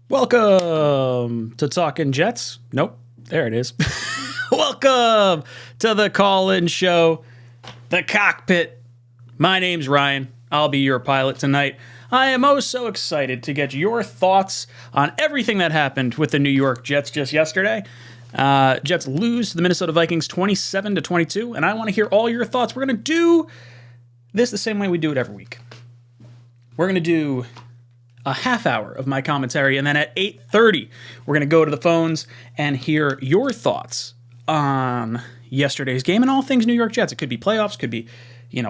Welcome to Talking Jets. Nope, there it is. Welcome to the call-in show, The Cockpit. My name's Ryan. I'll be your pilot tonight. I am oh so excited to get your thoughts on everything that happened with the New York Jets just yesterday. Jets lose to the Minnesota Vikings 27-22, and I want to hear all your thoughts. We're going to do this the same way we do it every week. We're going to do a half hour of my commentary, and then at 8:30, we're going to go to the phones and hear your thoughts on yesterday's game and all things New York Jets. It could be playoffs, could be,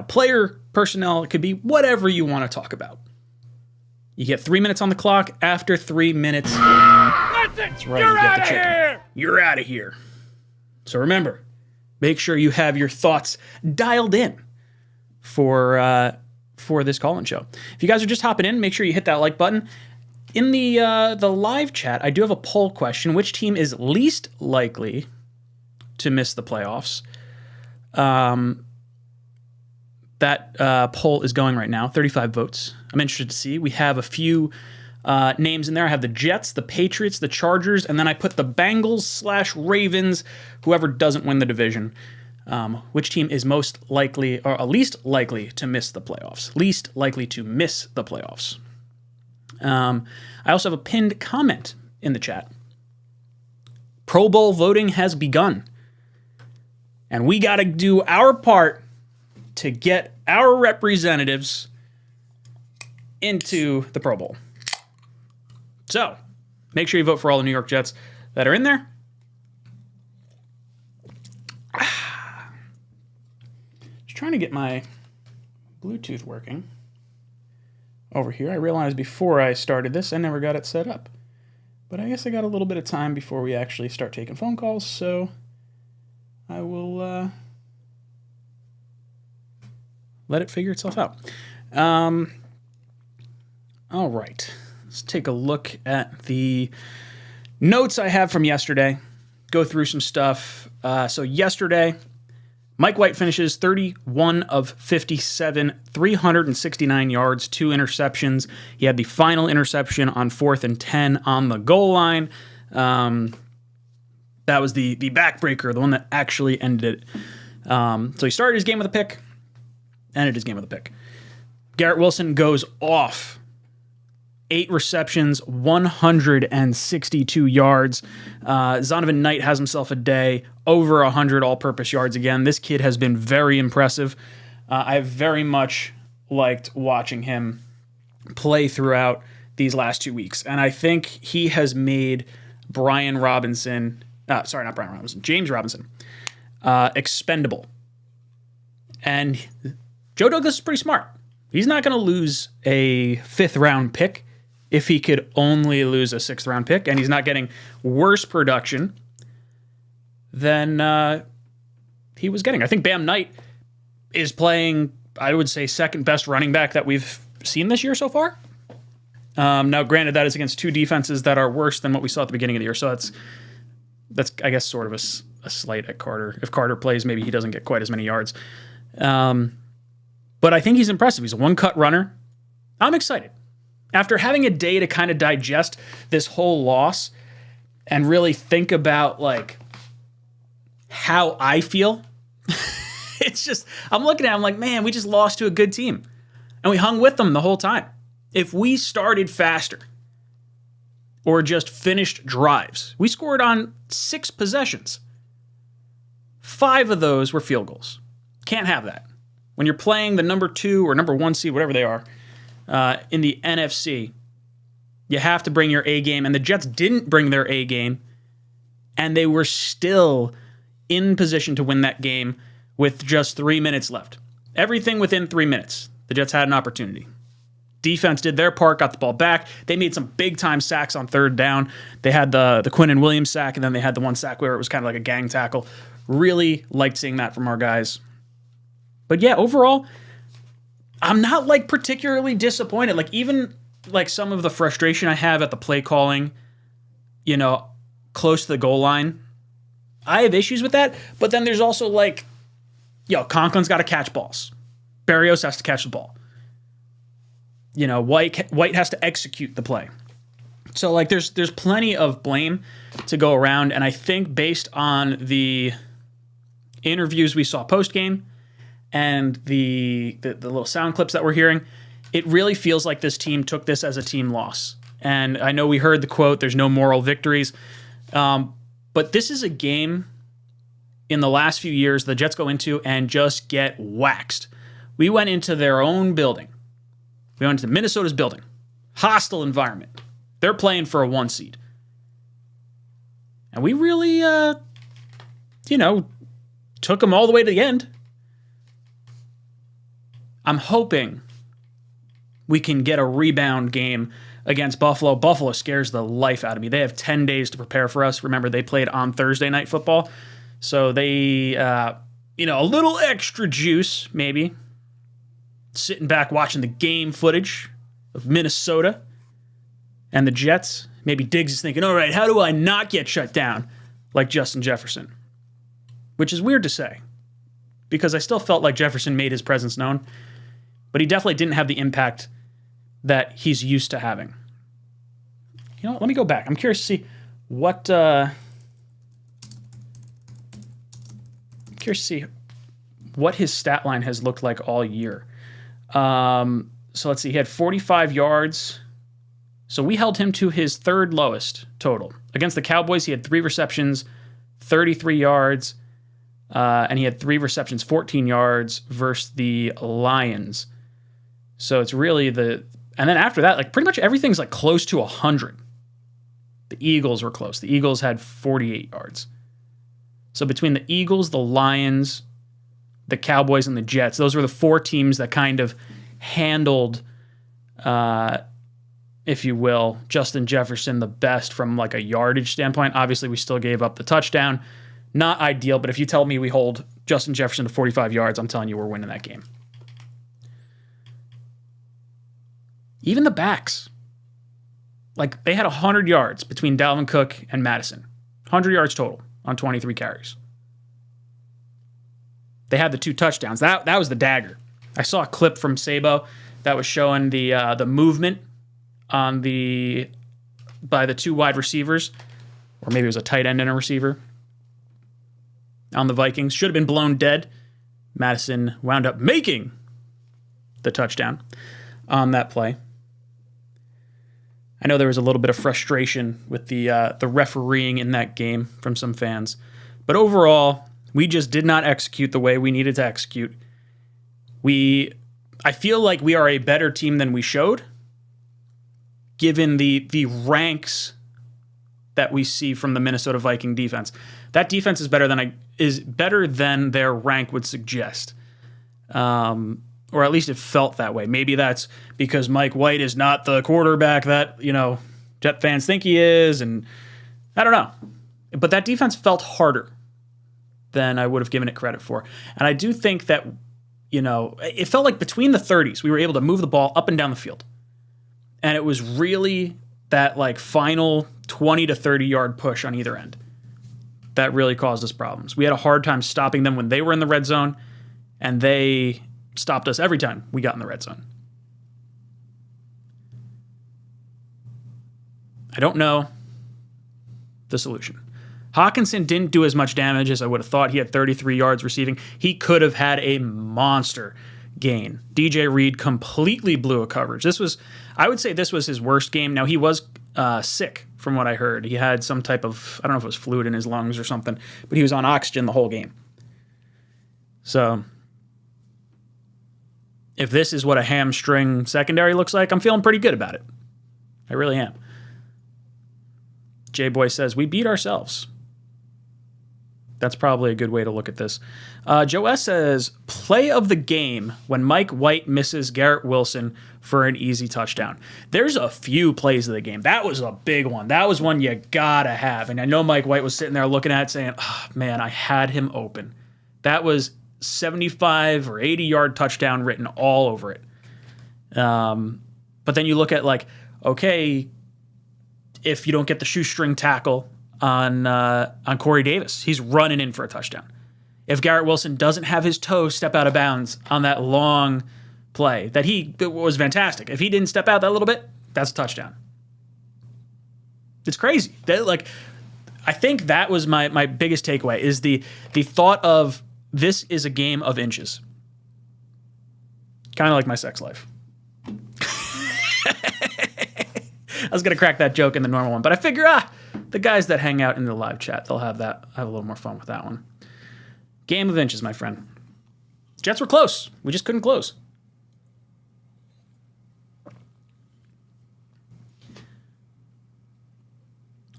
player personnel, it could be whatever you want to talk about. You get 3 minutes on the clock. After 3 minutes, that's right, you get the chicken. You're out of here. So remember, make sure you have your thoughts dialed in for this call-in show. If you guys are just hopping in, make sure you hit that like button. In the live chat, I do have a poll question. Which team is least likely to miss the playoffs? That poll is going right now, 35 votes. I'm interested to see. We have a few names in there. I have the Jets, the Patriots, the Chargers, and then I put the Bengals/Ravens, whoever doesn't win the division. Which team is most likely, or least likely to miss the playoffs? Least likely to miss the playoffs. I also have a pinned comment in the chat. Pro Bowl voting has begun. And we got to do our part to get our representatives into the Pro Bowl. So, make sure you vote for all the New York Jets that are in there. Trying to get my Bluetooth working over here. I realized before I started this, I never got it set up. But I guess I got a little bit of time before we actually start taking phone calls, so I will let it figure itself out. All right. Let's take a look at the notes I have from yesterday. Go through some stuff. So yesterday, Mike White finishes 31 of 57, 369 yards, 2 interceptions. He had the final interception on 4th and 10 on the goal line. That was the backbreaker, the one that actually ended it. So he started his game with a pick, ended his game with a pick. Garrett Wilson goes off. 8 receptions, 162 yards. Zonovan Knight has himself a day, over 100 all-purpose yards again. This kid has been very impressive. I've very much liked watching him play throughout these last 2 weeks. And I think he has made James Robinson, expendable. And Joe Douglas is pretty smart. He's not going to lose a 5th-round pick if he could only lose a 6th-round pick, and he's not getting worse production than he was getting. I think Bam Knight is playing, I would say, second-best running back that we've seen this year so far. Now, granted, that is against 2 defenses that are worse than what we saw at the beginning of the year, so that's I guess, sort of a slight at Carter. If Carter plays, maybe he doesn't get quite as many yards. But I think he's impressive. He's a one-cut runner. I'm excited. After having a day to kind of digest this whole loss and really think about, how I feel, it's just, I'm looking at it, I'm like, man, we just lost to a good team. And we hung with them the whole time. If we started faster or just finished drives, we scored on 6 possessions. 5 of those were field goals. Can't have that. When you're playing the number 2 or number 1 seed, whatever they are, in the NFC, you have to bring your A game, and the Jets didn't bring their A game, and they were still in position to win that game with just 3 minutes left. Everything within 3 minutes, the Jets had an opportunity. Defense did their part, got the ball back. They made some big-time sacks on 3rd down. They had the Quinnen Williams sack, and then they had the one sack where it was kind of like a gang tackle. Really liked seeing that from our guys. But yeah, overall, I'm not particularly disappointed. Even some of the frustration I have at the play calling, close to the goal line, I have issues with that. But then there's also like, Conklin's got to catch balls. Barrios has to catch the ball. White has to execute the play. So like there's plenty of blame to go around, and I think based on the interviews we saw post game and the little sound clips that we're hearing, it really feels like this team took this as a team loss. And I know we heard the quote, "There's no moral victories," but this is a game in the last few years the Jets go into and just get waxed. We went into their own building. We went into Minnesota's building. Hostile environment. They're playing for a 1 seed. And we really, took them all the way to the end. I'm hoping we can get a rebound game against Buffalo. Buffalo scares the life out of me. They have 10 days to prepare for us. Remember, they played on Thursday Night Football. So they, a little extra juice, maybe. Sitting back watching the game footage of Minnesota and the Jets. Maybe Diggs is thinking, all right, how do I not get shut down like Justin Jefferson? Which is weird to say, because I still felt like Jefferson made his presence known, but he definitely didn't have the impact that he's used to having. Let me go back. I'm curious to see what his stat line has looked like all year. So let's see. He had 45 yards. So we held him to his third lowest total. Against the Cowboys, he had 3 receptions, 33 yards, and he had 3 receptions, 14 yards versus the Lions. So it's really and then after that, like pretty much everything's like close to 100. The Eagles were close. The Eagles had 48 yards. So between the Eagles, the Lions, the Cowboys, and the Jets, those were the 4 teams that kind of handled, if you will, Justin Jefferson the best from like a yardage standpoint. Obviously, we still gave up the touchdown. Not ideal, but if you tell me we hold Justin Jefferson to 45 yards, I'm telling you we're winning that game. Even the backs. Like, they had 100 yards between Dalvin Cook and Madison. 100 yards total on 23 carries. They had the 2 touchdowns. That was the dagger. I saw a clip from Sabo that was showing the movement on by the 2 wide receivers, or maybe it was a tight end and a receiver on the Vikings. Should have been blown dead. Madison wound up making the touchdown on that play. I know there was a little bit of frustration with the refereeing in that game from some fans, but overall, we just did not execute the way we needed to execute. I feel like we are a better team than we showed, given the ranks that we see from the Minnesota Viking defense. That defense is better than their rank would suggest. Or at least it felt that way. Maybe that's because Mike White is not the quarterback that, Jet fans think he is, and I don't know. But that defense felt harder than I would have given it credit for. And I do think that, it felt like between the 30s, we were able to move the ball up and down the field. And it was really that like final 20 to 30 yard push on either end that really caused us problems. We had a hard time stopping them when they were in the red zone, and they stopped us every time we got in the red zone. I don't know the solution. Hawkinson didn't do as much damage as I would have thought. He had 33 yards receiving. He could have had a monster gain. DJ Reed completely blew a coverage. I would say this was his worst game. Now, he was sick from what I heard. He had some type of, I don't know if it was fluid in his lungs or something, but he was on oxygen the whole game. So if this is what a hamstring secondary looks like, I'm feeling pretty good about it. I really am. J-Boy says, we beat ourselves. That's probably a good way to look at this. Joe S. says, play of the game when Mike White misses Garrett Wilson for an easy touchdown. There's a few plays of the game. That was a big one. That was one you gotta have. And I know Mike White was sitting there looking at it saying, oh, man, I had him open. That was 75 or 80 yard touchdown written all over it. But then you look at like, okay, if you don't get the shoestring tackle on Corey Davis. He's running in for a touchdown. If Garrett Wilson doesn't have his toe step out of bounds on that long play, it was fantastic. If he didn't step out that little bit, that's a touchdown. It's crazy. I think that was my biggest takeaway is the thought of this is a game of inches. Kind of like my sex life. I was going to crack that joke in the normal one, but I figure, the guys that hang out in the live chat, they'll have a little more fun with that one. Game of inches, my friend. Jets were close. We just couldn't close.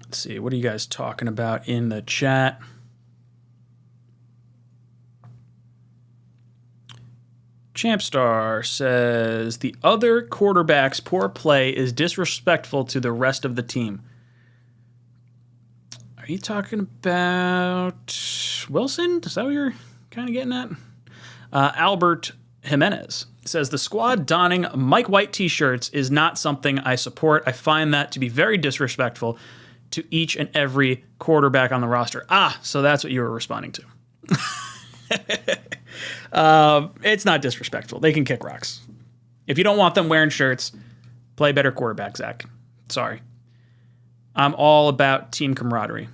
Let's see. What are you guys talking about in the chat? Champstar says, the other quarterback's poor play is disrespectful to the rest of the team. Are you talking about Wilson? Is that what you're kind of getting at? Albert Jimenez says, the squad donning Mike White t-shirts is not something I support. I find that to be very disrespectful to each and every quarterback on the roster. So that's what you were responding to. It's not disrespectful. They can kick rocks. If you don't want them wearing shirts, play better quarterback, Zach. Sorry. I'm all about team camaraderie.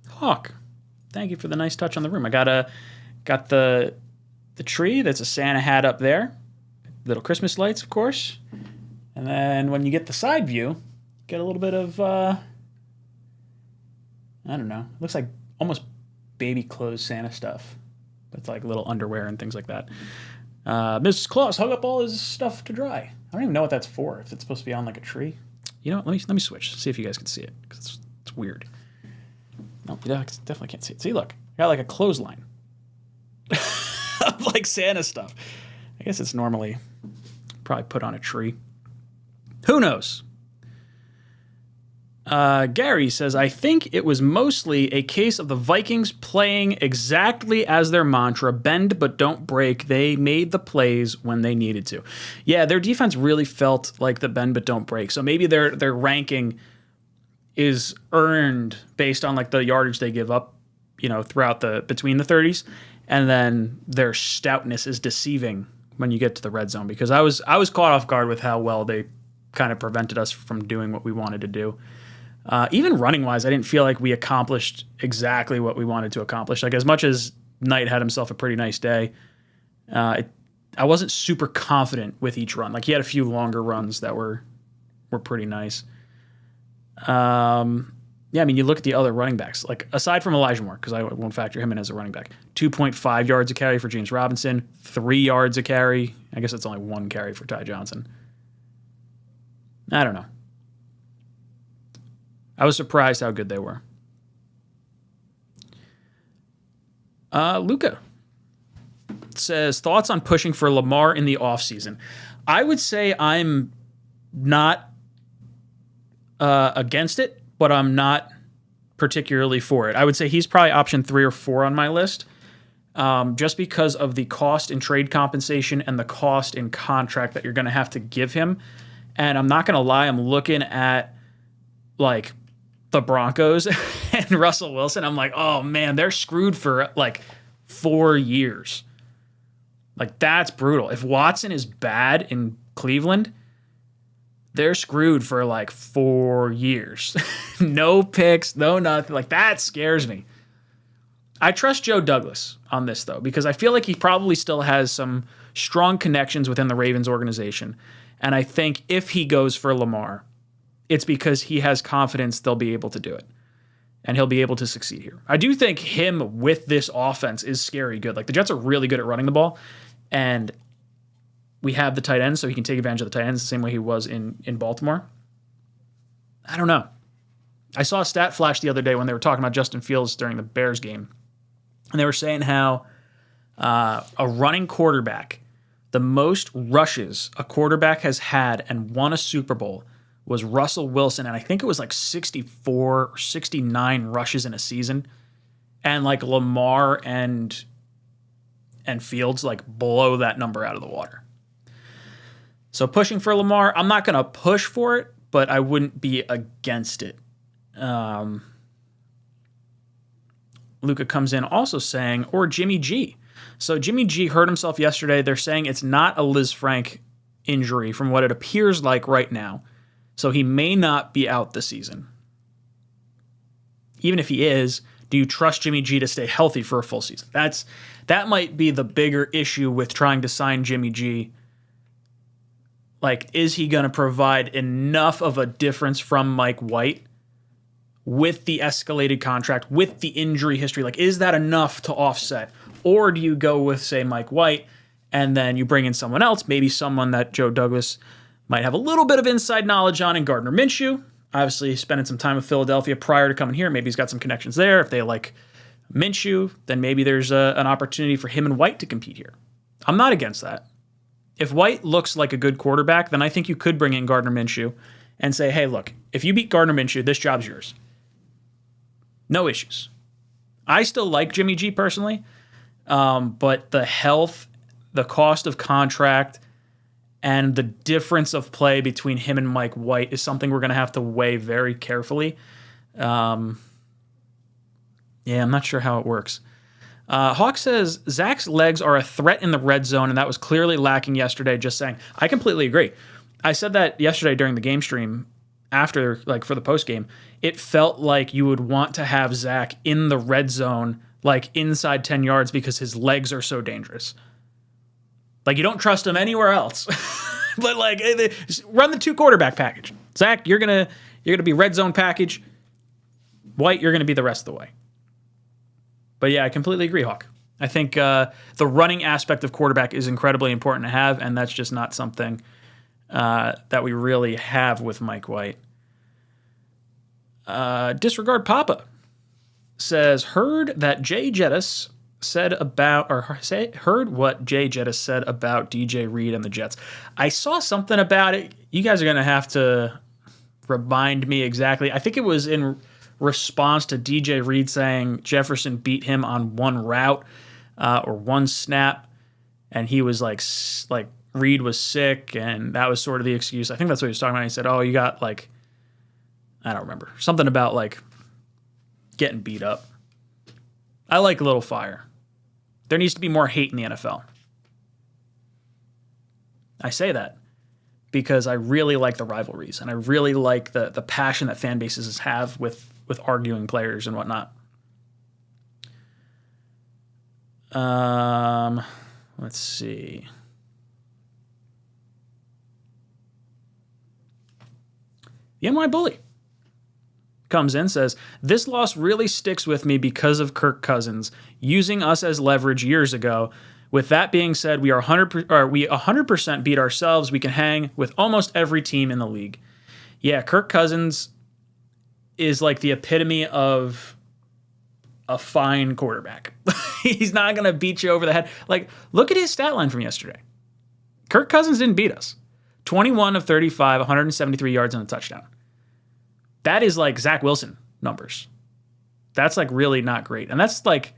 Hawk, thank you for the nice touch on the room. I got the tree that's a Santa hat up there. Little Christmas lights, of course. And then when you get the side view, get a little bit of, I don't know, looks like almost baby clothes Santa stuff. With like little underwear and things like that. Mrs. Claus hung up all his stuff to dry. I don't even know what that's for. If it's supposed to be on like a tree. You know what? Let me switch. See if you guys can see it. Because it's weird. No, you definitely can't see it. See, look. I got like a clothesline. Of like Santa stuff. I guess it's normally probably put on a tree. Who knows? Gary says, I think it was mostly a case of the Vikings playing exactly as their mantra, bend but don't break. They made the plays when they needed to. Yeah, their defense really felt like the bend but don't break. So maybe their ranking is earned based on like the yardage they give up, throughout between the 30s, and then their stoutness is deceiving when you get to the red zone, because I was caught off guard with how well they kind of prevented us from doing what we wanted to do. Even running-wise, I didn't feel like we accomplished exactly what we wanted to accomplish. Like, as much as Knight had himself a pretty nice day, I wasn't super confident with each run. Like, he had a few longer runs that were pretty nice. Yeah, I mean, you look at the other running backs. Like, aside from Elijah Moore, because I won't factor him in as a running back, 2.5 yards a carry for James Robinson, 3 yards a carry. I guess it's only 1 carry for Ty Johnson. I don't know. I was surprised how good they were. Luca says, thoughts on pushing for Lamar in the offseason. I would say I'm not against it, but I'm not particularly for it. I would say he's probably option 3 or 4 on my list, just because of the cost in trade compensation and the cost in contract that you're going to have to give him. And I'm not going to lie, I'm looking at like the Broncos and Russell Wilson. I'm like, oh man, they're screwed for like 4 years. Like, that's brutal. If Watson is bad in Cleveland, they're screwed for like 4 years. No picks, no nothing. Like, that scares me. I trust Joe Douglas on this, though, because I feel like he probably still has some strong connections within the Ravens organization. And I think if he goes for Lamar, it's because he has confidence they'll be able to do it. And he'll be able to succeed here. I do think him with this offense is scary good. Like, the Jets are really good at running the ball. And we have the tight ends, so he can take advantage of the tight ends the same way he was in Baltimore. I don't know. I saw a stat flash the other day when they were talking about Justin Fields during the Bears game. And they were saying how a running quarterback, the most rushes a quarterback has had and won a Super Bowl was Russell Wilson. And I think it was like 64 or 69 rushes in a season. And like Lamar and Fields like blow that number out of the water. So pushing for Lamar, I'm not going to push for it, but I wouldn't be against it. Luca comes in also saying, or Jimmy G. So Jimmy G hurt himself yesterday. They're saying it's not a Liz Frank injury from what it appears like right now. So he may not be out this season. Even if he is, do you trust Jimmy G to stay healthy for a full season? That might be the bigger issue with trying to sign Jimmy G. Like, is he going to provide enough of a difference from Mike White with the escalated contract, with the injury history? Like, is that enough to offset? Or do you go with, say, Mike White, and then you bring in someone else, maybe someone that Joe Douglas might have a little bit of inside knowledge on in Gardner Minshew? Obviously, spending some time with Philadelphia prior to coming here. Maybe he's got some connections there. If they like Minshew, then maybe there's an opportunity for him and White to compete here. I'm not against that. If White looks like a good quarterback, then I think you could bring in Gardner Minshew and say, hey, look, if you beat Gardner Minshew, this job's yours. No issues. I still like Jimmy G personally, but the health, the cost of contract, and the difference of play between him and Mike White is something we're going to have to weigh very carefully. I'm not sure how it works. Hawk says, Zach's legs are a threat in the red zone, and that was clearly lacking yesterday, just saying. I completely agree. I said that yesterday during the game stream after, like, for the post game. It felt like you would want to have Zach in the red zone, like, inside 10 yards because his legs are so dangerous. Like, you don't trust him anywhere else. But, like, run the 2 quarterback package. Zach, you're gonna be red zone package. White, you're going to be the rest of the way. But, yeah, I completely agree, Hawk. I think the running aspect of quarterback is incredibly important to have, and that's just not something that we really have with Mike White. Disregard Papa says, heard what Jay Jettis said about DJ Reed and the Jets. I saw something about it. You guys are going to have to remind me exactly. I think it was in response to DJ Reed saying Jefferson beat him on one route or one snap, and he was like Reed was sick, and that was sort of the excuse. I think that's what he was talking about. He said, oh, you got, like, I don't remember. Something about, like, getting beat up. I like a little fire. There needs to be more hate in the NFL. I say that because I really like the rivalries, and I really like the passion that fan bases have with arguing players and whatnot. Let's see. The NY Bully comes in, says, this loss really sticks with me because of Kirk Cousins using us as leverage years ago. With that being said, we 100% beat ourselves. We can hang with almost every team in the league. Yeah, Kirk Cousins is like the epitome of a fine quarterback. He's not going to beat you over the head. Like, look at his stat line from yesterday. Kirk Cousins didn't beat us. 21 of 35, 173 yards and a touchdown. That is like Zach Wilson numbers. That's like really not great. And that's like,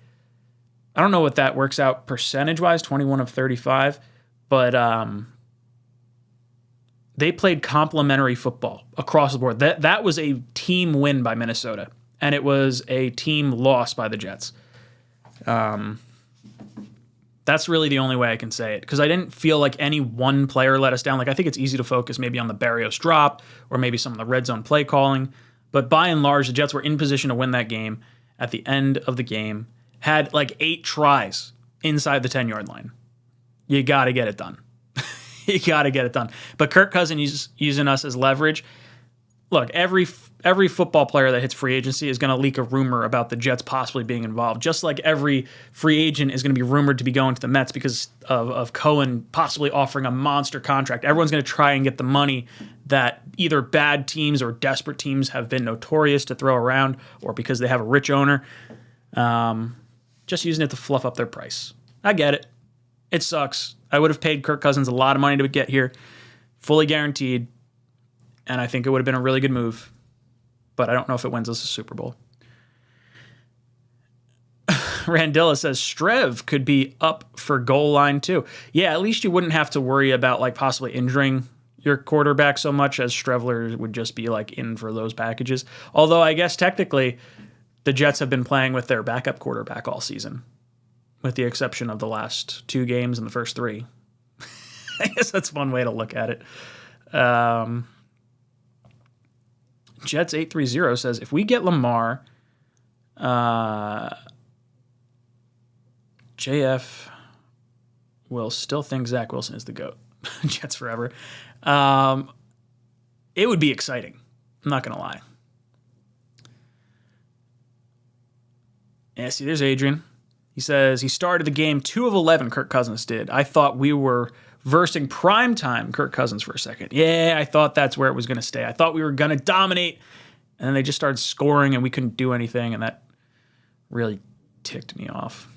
I don't know what that works out percentage-wise, 21 of 35, but they played complementary football across the board. That was a team win by Minnesota, and it was a team loss by the Jets. That's really the only way I can say it, because I didn't feel like any one player let us down. Like, I think it's easy to focus maybe on the Barrios drop or maybe some of the red zone play calling. But by and large, the Jets were in position to win that game at the end of the game. Had like 8 tries inside the 10-yard line. You got to get it done. You got to get it done. But Kirk Cousins using us as leverage. Look, every football player that hits free agency is going to leak a rumor about the Jets possibly being involved. Just like every free agent is going to be rumored to be going to the Mets because of Cohen possibly offering a monster contract. Everyone's going to try and get the money that either bad teams or desperate teams have been notorious to throw around, or because they have a rich owner. Just using it to fluff up their price. I get it. It sucks. I would have paid Kirk Cousins a lot of money to get here, fully guaranteed, and I think it would have been a really good move. But I don't know if it wins us a Super Bowl. Randilla says Strev could be up for goal line too. Yeah, at least you wouldn't have to worry about like possibly injuring your quarterback so much as Streveler would just be like in for those packages. Although I guess technically the Jets have been playing with their backup quarterback all season, with the exception of the last 2 games and the first 3. I guess that's one way to look at it. Jets 830 says, if we get Lamar, JF will still think Zach Wilson is the GOAT. Jets forever. It would be exciting. I'm not going to lie. Yeah, see, there's Adrian. He says he started the game 2 of 11, Kirk Cousins did. I thought we were versing primetime Kirk Cousins for a second. Yeah, I thought that's where it was going to stay. I thought we were going to dominate, and then they just started scoring, and we couldn't do anything, and that really ticked me off.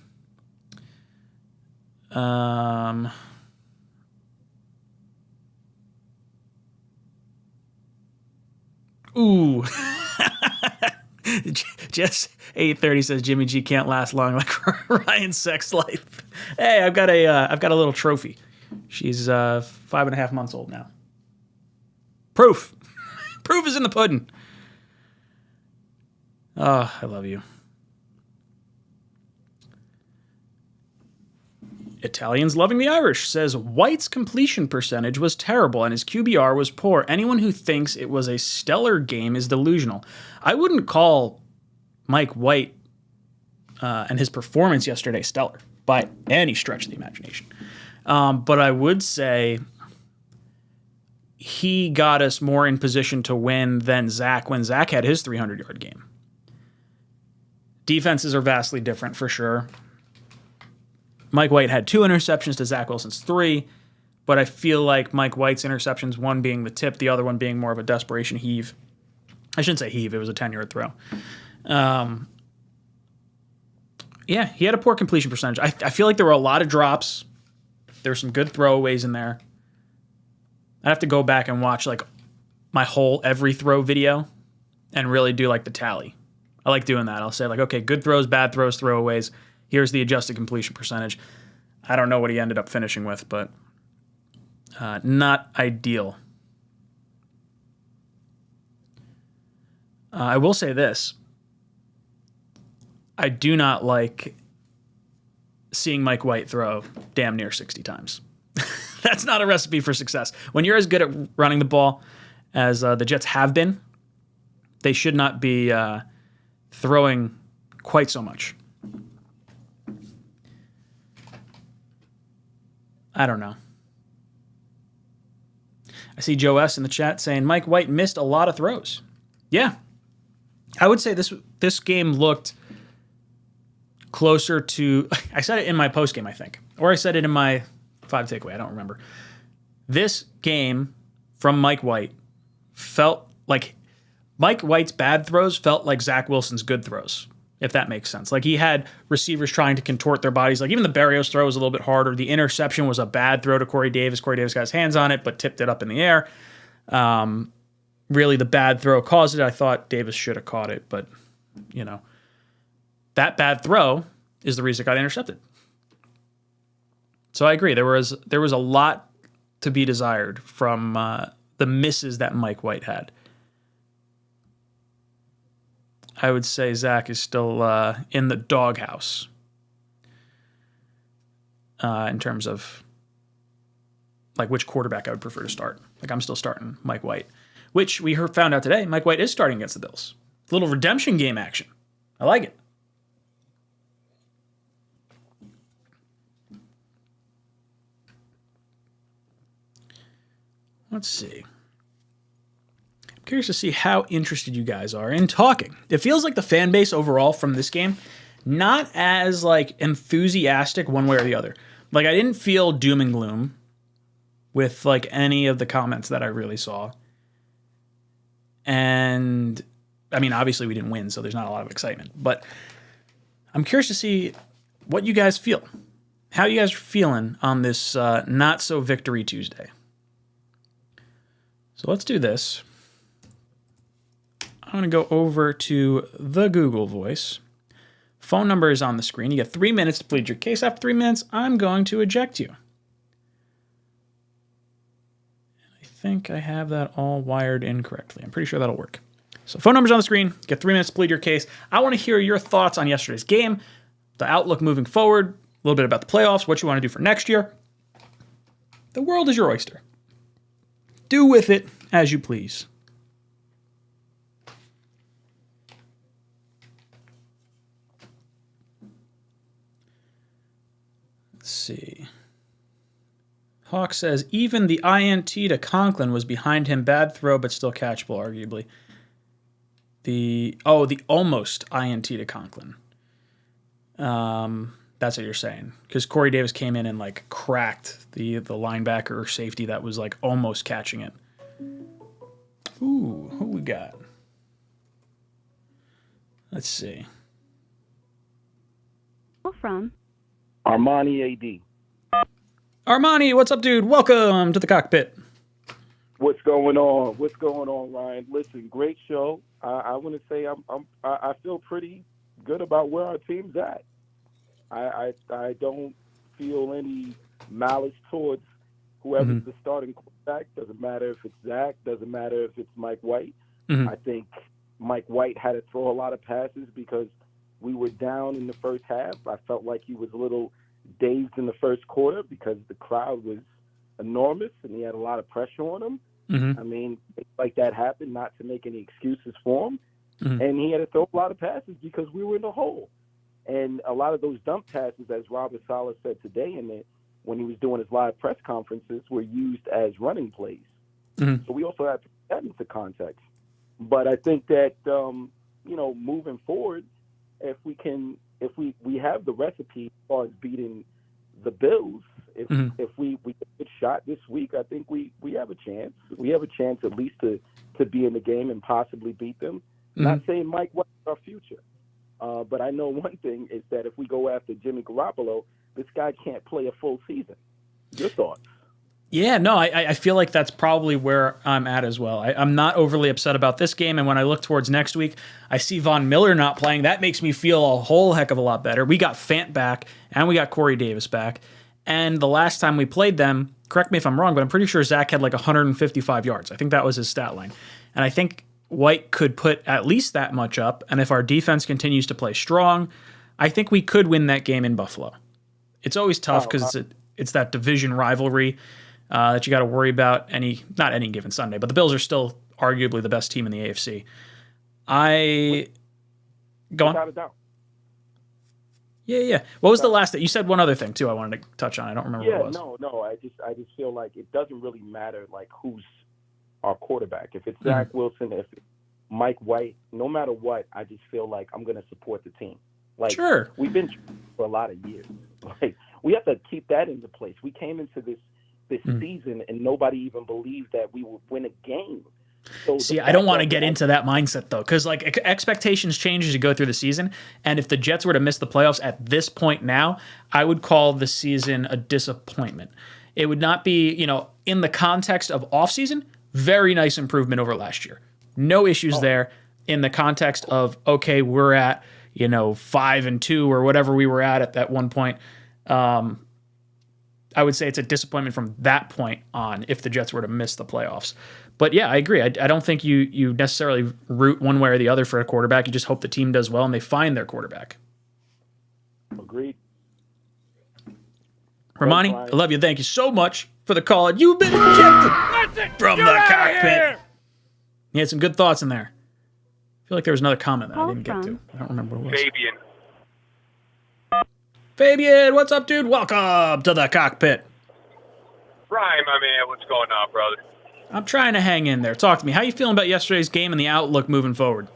Ooh. Jess 830 says Jimmy G can't last long like Ryan's sex life. Hey, I've got a little trophy. She's 5.5 months old now. Proof. Proof is in the pudding. Oh, I love you. Italians loving the Irish says White's completion percentage was terrible and his QBR was poor. Anyone who thinks it was a stellar game is delusional. I wouldn't call Mike White and his performance yesterday stellar by any stretch of the imagination. But I would say he got us more in position to win than Zach when Zach had his 300-yard game. Defenses are vastly different for sure. Mike White had 2 interceptions to Zach Wilson's 3, but I feel like Mike White's interceptions, one being the tip, the other one being more of a desperation heave. I shouldn't say heave, it was a 10-yard throw. Yeah, he had a poor completion percentage. I feel like there were a lot of drops. There were some good throwaways in there. I'd have to go back and watch like my whole every throw video and really do like the tally. I like doing that. I'll say like, okay, good throws, bad throws, throwaways. Here's the adjusted completion percentage. I don't know what he ended up finishing with, but not ideal. I will say this. I do not like seeing Mike White throw damn near 60 times. That's not a recipe for success. When you're as good at running the ball as the Jets have been, they should not be throwing quite so much. I don't know. I see Joe S. in the chat saying Mike White missed a lot of throws. Yeah. I would say this game looked closer to... I said it in my postgame, I think. Or I said it in my 5 takeaway. I don't remember. This game from Mike White felt like... Mike White's bad throws felt like Zach Wilson's good throws, if that makes sense. Like he had receivers trying to contort their bodies. Like even the Berrios throw was a little bit harder. The interception was a bad throw to Corey Davis. Corey Davis got his hands on it, but tipped it up in the air. Really, the bad throw caused it. I thought Davis should have caught it, but, you know, that bad throw is the reason it got intercepted. So I agree. There was a lot to be desired from the misses that Mike White had. I would say Zach is still in the doghouse in terms of like which quarterback I would prefer to start. Like I'm still starting Mike White, which we found out today. Mike White is starting against the Bills. A little redemption game action. I like it. Let's see. Curious to see how interested you guys are in talking. It feels like the fan base overall from this game, not as like enthusiastic one way or the other. Like I didn't feel doom and gloom with like any of the comments that I really saw. And I mean, obviously we didn't win, so there's not a lot of excitement, but I'm curious to see what you guys feel. How you guys are feeling on this not so victory Tuesday. So let's do this. I'm going to go over to the Google Voice. Phone number is on the screen. You get 3 minutes to plead your case. After 3 minutes, I'm going to eject you. I think I have that all wired incorrectly. I'm pretty sure that'll work. So phone number's on the screen. Get 3 minutes to plead your case. I want to hear your thoughts on yesterday's game, the outlook moving forward, a little bit about the playoffs, what you want to do for next year. The world is your oyster. Do with it as you please. Let's see. Hawk says, even the INT to Conklin was behind him. Bad throw, but still catchable, arguably. The almost INT to Conklin. That's what you're saying. Because Corey Davis came in and, like, cracked the linebacker or safety that was, like, almost catching it. Ooh, who we got? Let's see. From Armani AD. Armani, what's up, dude? Welcome to the cockpit. What's going on? What's going on, Ryan? Listen, great show. I want to say I feel pretty good about where our team's at. I don't feel any malice towards whoever's the starting quarterback. Doesn't matter if it's Zach. Doesn't matter if it's Mike White. I think Mike White had to throw a lot of passes because we were down in the first half. I felt like he was a little dazed in the first quarter because the crowd was enormous and he had a lot of pressure on him. I mean, things like that happened, not to make any excuses for him. And he had to throw a lot of passes because we were in the hole. And a lot of those dump passes, as Robert Saleh said today when he was doing his live press conferences, were used as running plays. So we also have to put that into context. But I think that, moving forward, if we have the recipe as far as beating the Bills, if we get a good shot this week, I think we have a chance. We have a chance at least to be in the game and possibly beat them. Not saying Mike White is our future, but I know one thing is that if we go after Jimmy Garoppolo, this guy can't play a full season. Your thoughts? Yeah, no, I feel like that's probably where I'm at as well. I'm not overly upset about this game, and when I look towards next week, I see Von Miller not playing. That makes me feel a whole heck of a lot better. We got Fant back, and we got Corey Davis back, and the last time we played them, correct me if I'm wrong, but I'm pretty sure Zach had like 155 yards. I think that was his stat line, and I think White could put at least that much up, and if our defense continues to play strong, I think we could win that game in Buffalo. It's always tough because it's that division rivalry that you got to worry about not any given Sunday, but the Bills are still arguably the best team in the AFC. Go on. Without a doubt. Yeah. What was the last thing? You said one other thing too I wanted to touch on. I don't remember what it was. No. I just feel like it doesn't really matter like who's our quarterback. If it's Zach Wilson, if it's Mike White, no matter what, I just feel like I'm going to support the team. Like, sure. We've been for a lot of years. Like, we have to keep that into place. We came into this season and nobody even believed that we would win a game. So see, I don't want to get into that mindset though, because like expectations change as you go through the season, and if the Jets were to miss the playoffs at this point now, I would call the season a disappointment. It would not be, in the context of offseason, very nice improvement over last year. No issues there. In the context of, okay, we're at 5-2 or whatever we were at that one point. I would say it's a disappointment from that point on if the Jets were to miss the playoffs. But yeah, I agree. I don't think you necessarily root one way or the other for a quarterback. You just hope the team does well and they find their quarterback. Agreed. Romani, I love you. Thank you so much for the call. You've been ejected from the cockpit. He had some good thoughts in there. I feel like there was another comment that I didn't get to. I don't remember what it was. Fabian, what's up, dude? Welcome to the cockpit. Ryan, my man, what's going on, brother? I'm trying to hang in there. Talk to me. How you feeling about yesterday's game and the outlook moving forward?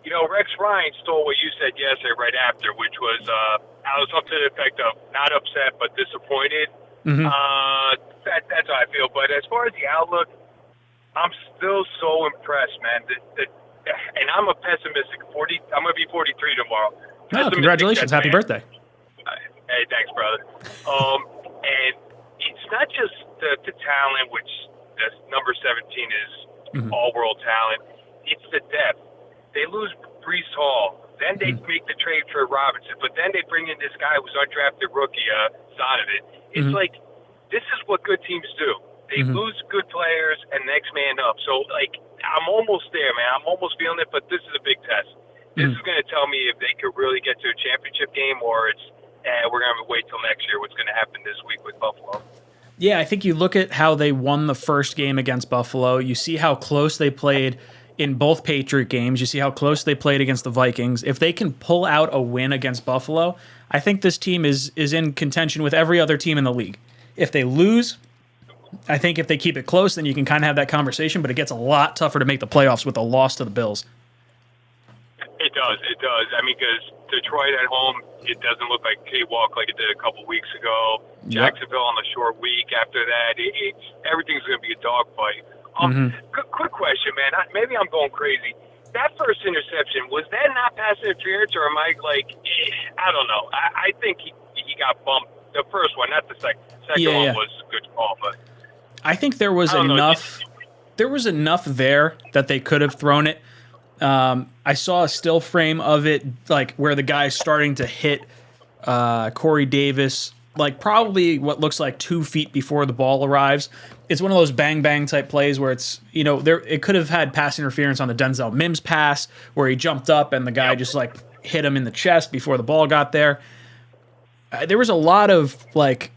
Rex Ryan stole what you said yesterday right after, which was I was up to the effect of not upset but disappointed. That's how I feel. But as far as the outlook, I'm still so impressed, man. And I'm a pessimistic. I'm going to be 43 tomorrow. Oh, congratulations. Happy birthday. Hey, thanks, brother. And it's not just the talent, which the number 17 is all-world talent. It's the depth. They lose Breece Hall. Then they make the trade for Robinson. But then they bring in this guy who's undrafted rookie, Zonovan. It's like, this is what good teams do. They lose good players and next man up. So, like, I'm almost there, man. I'm almost feeling it, but this is a big test. This is going to tell me if they could really get to a championship game or it's we're going to have to wait till next year what's going to happen this week with Buffalo. Yeah, I think you look at how they won the first game against Buffalo. You see how close they played in both Patriot games. You see how close they played against the Vikings. If they can pull out a win against Buffalo, I think this team is in contention with every other team in the league. If they lose, I think if they keep it close, then you can kind of have that conversation, but it gets a lot tougher to make the playoffs with a loss to the Bills. It does. I mean, because Detroit at home, it doesn't look like cakewalk like it did a couple weeks ago. Jacksonville on the short week after that, everything's going to be a dogfight. Quick question, man. Maybe I'm going crazy. That first interception, was that not pass interference, or am I like, I don't know. I think he got bumped. The first one, not the second. Second one was a good call, but I think there was enough. There was enough there that they could have thrown it. I saw a still frame of it, like where the guy's starting to hit Corey Davis, like probably what looks like 2 feet before the ball arrives. It's one of those bang bang type plays where it's, it could have had pass interference on the Denzel Mims pass where he jumped up and the guy just like hit him in the chest before the ball got there. There was a lot of like,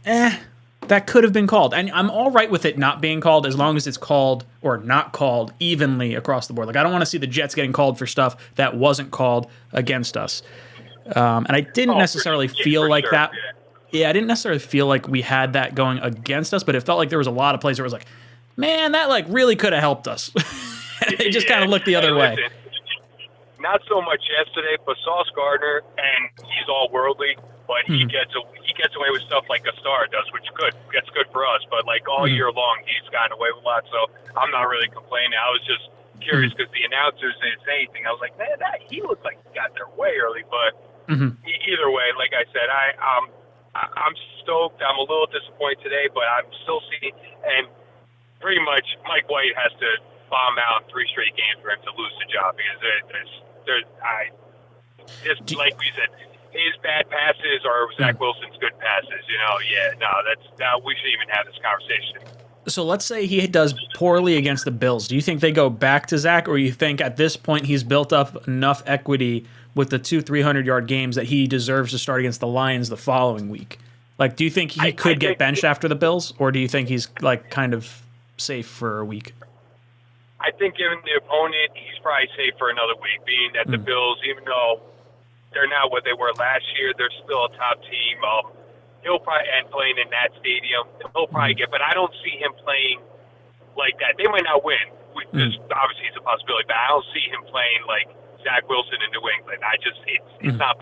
that could have been called. And I'm all right with it not being called as long as it's called or not called evenly across the board. Like, I don't want to see the Jets getting called for stuff that wasn't called against us. And I didn't necessarily feel like that. Yeah, I didn't necessarily feel like we had that going against us, but it felt like there was a lot of plays where it was like, man, that like really could have helped us. It just kind of looked the other way. Not so much yesterday, but Sauce Gardner, and he's all worldly, but he gets away with stuff like a star does, which that's good for us. But like all year long, he's gotten away with a lot. So I'm not really complaining. I was just curious because the announcers didn't say anything. I was like, man, he looked like he got there way early. But either way, like I said, I'm stoked. I'm a little disappointed today, but I'm still seeing. And pretty much, Mike White has to bomb out 3 straight games for him to lose the job because like we said, his bad passes or Zach Wilson's good passes. We shouldn't even have this conversation. So let's say he does poorly against the Bills. Do you think they go back to Zach, or you think at this point he's built up enough equity with the 2 300-yard games that he deserves to start against the Lions the following week? Like, do you think he could get benched after the Bills, or do you think he's like kind of safe for a week? I think given the opponent, he's probably safe for another week, being that the Bills, even though they're not what they were last year, they're still a top team. He'll probably end playing in that stadium. He'll probably but I don't see him playing like that. They might not win. Obviously, it's a possibility, but I don't see him playing like Zach Wilson in New England. It's not.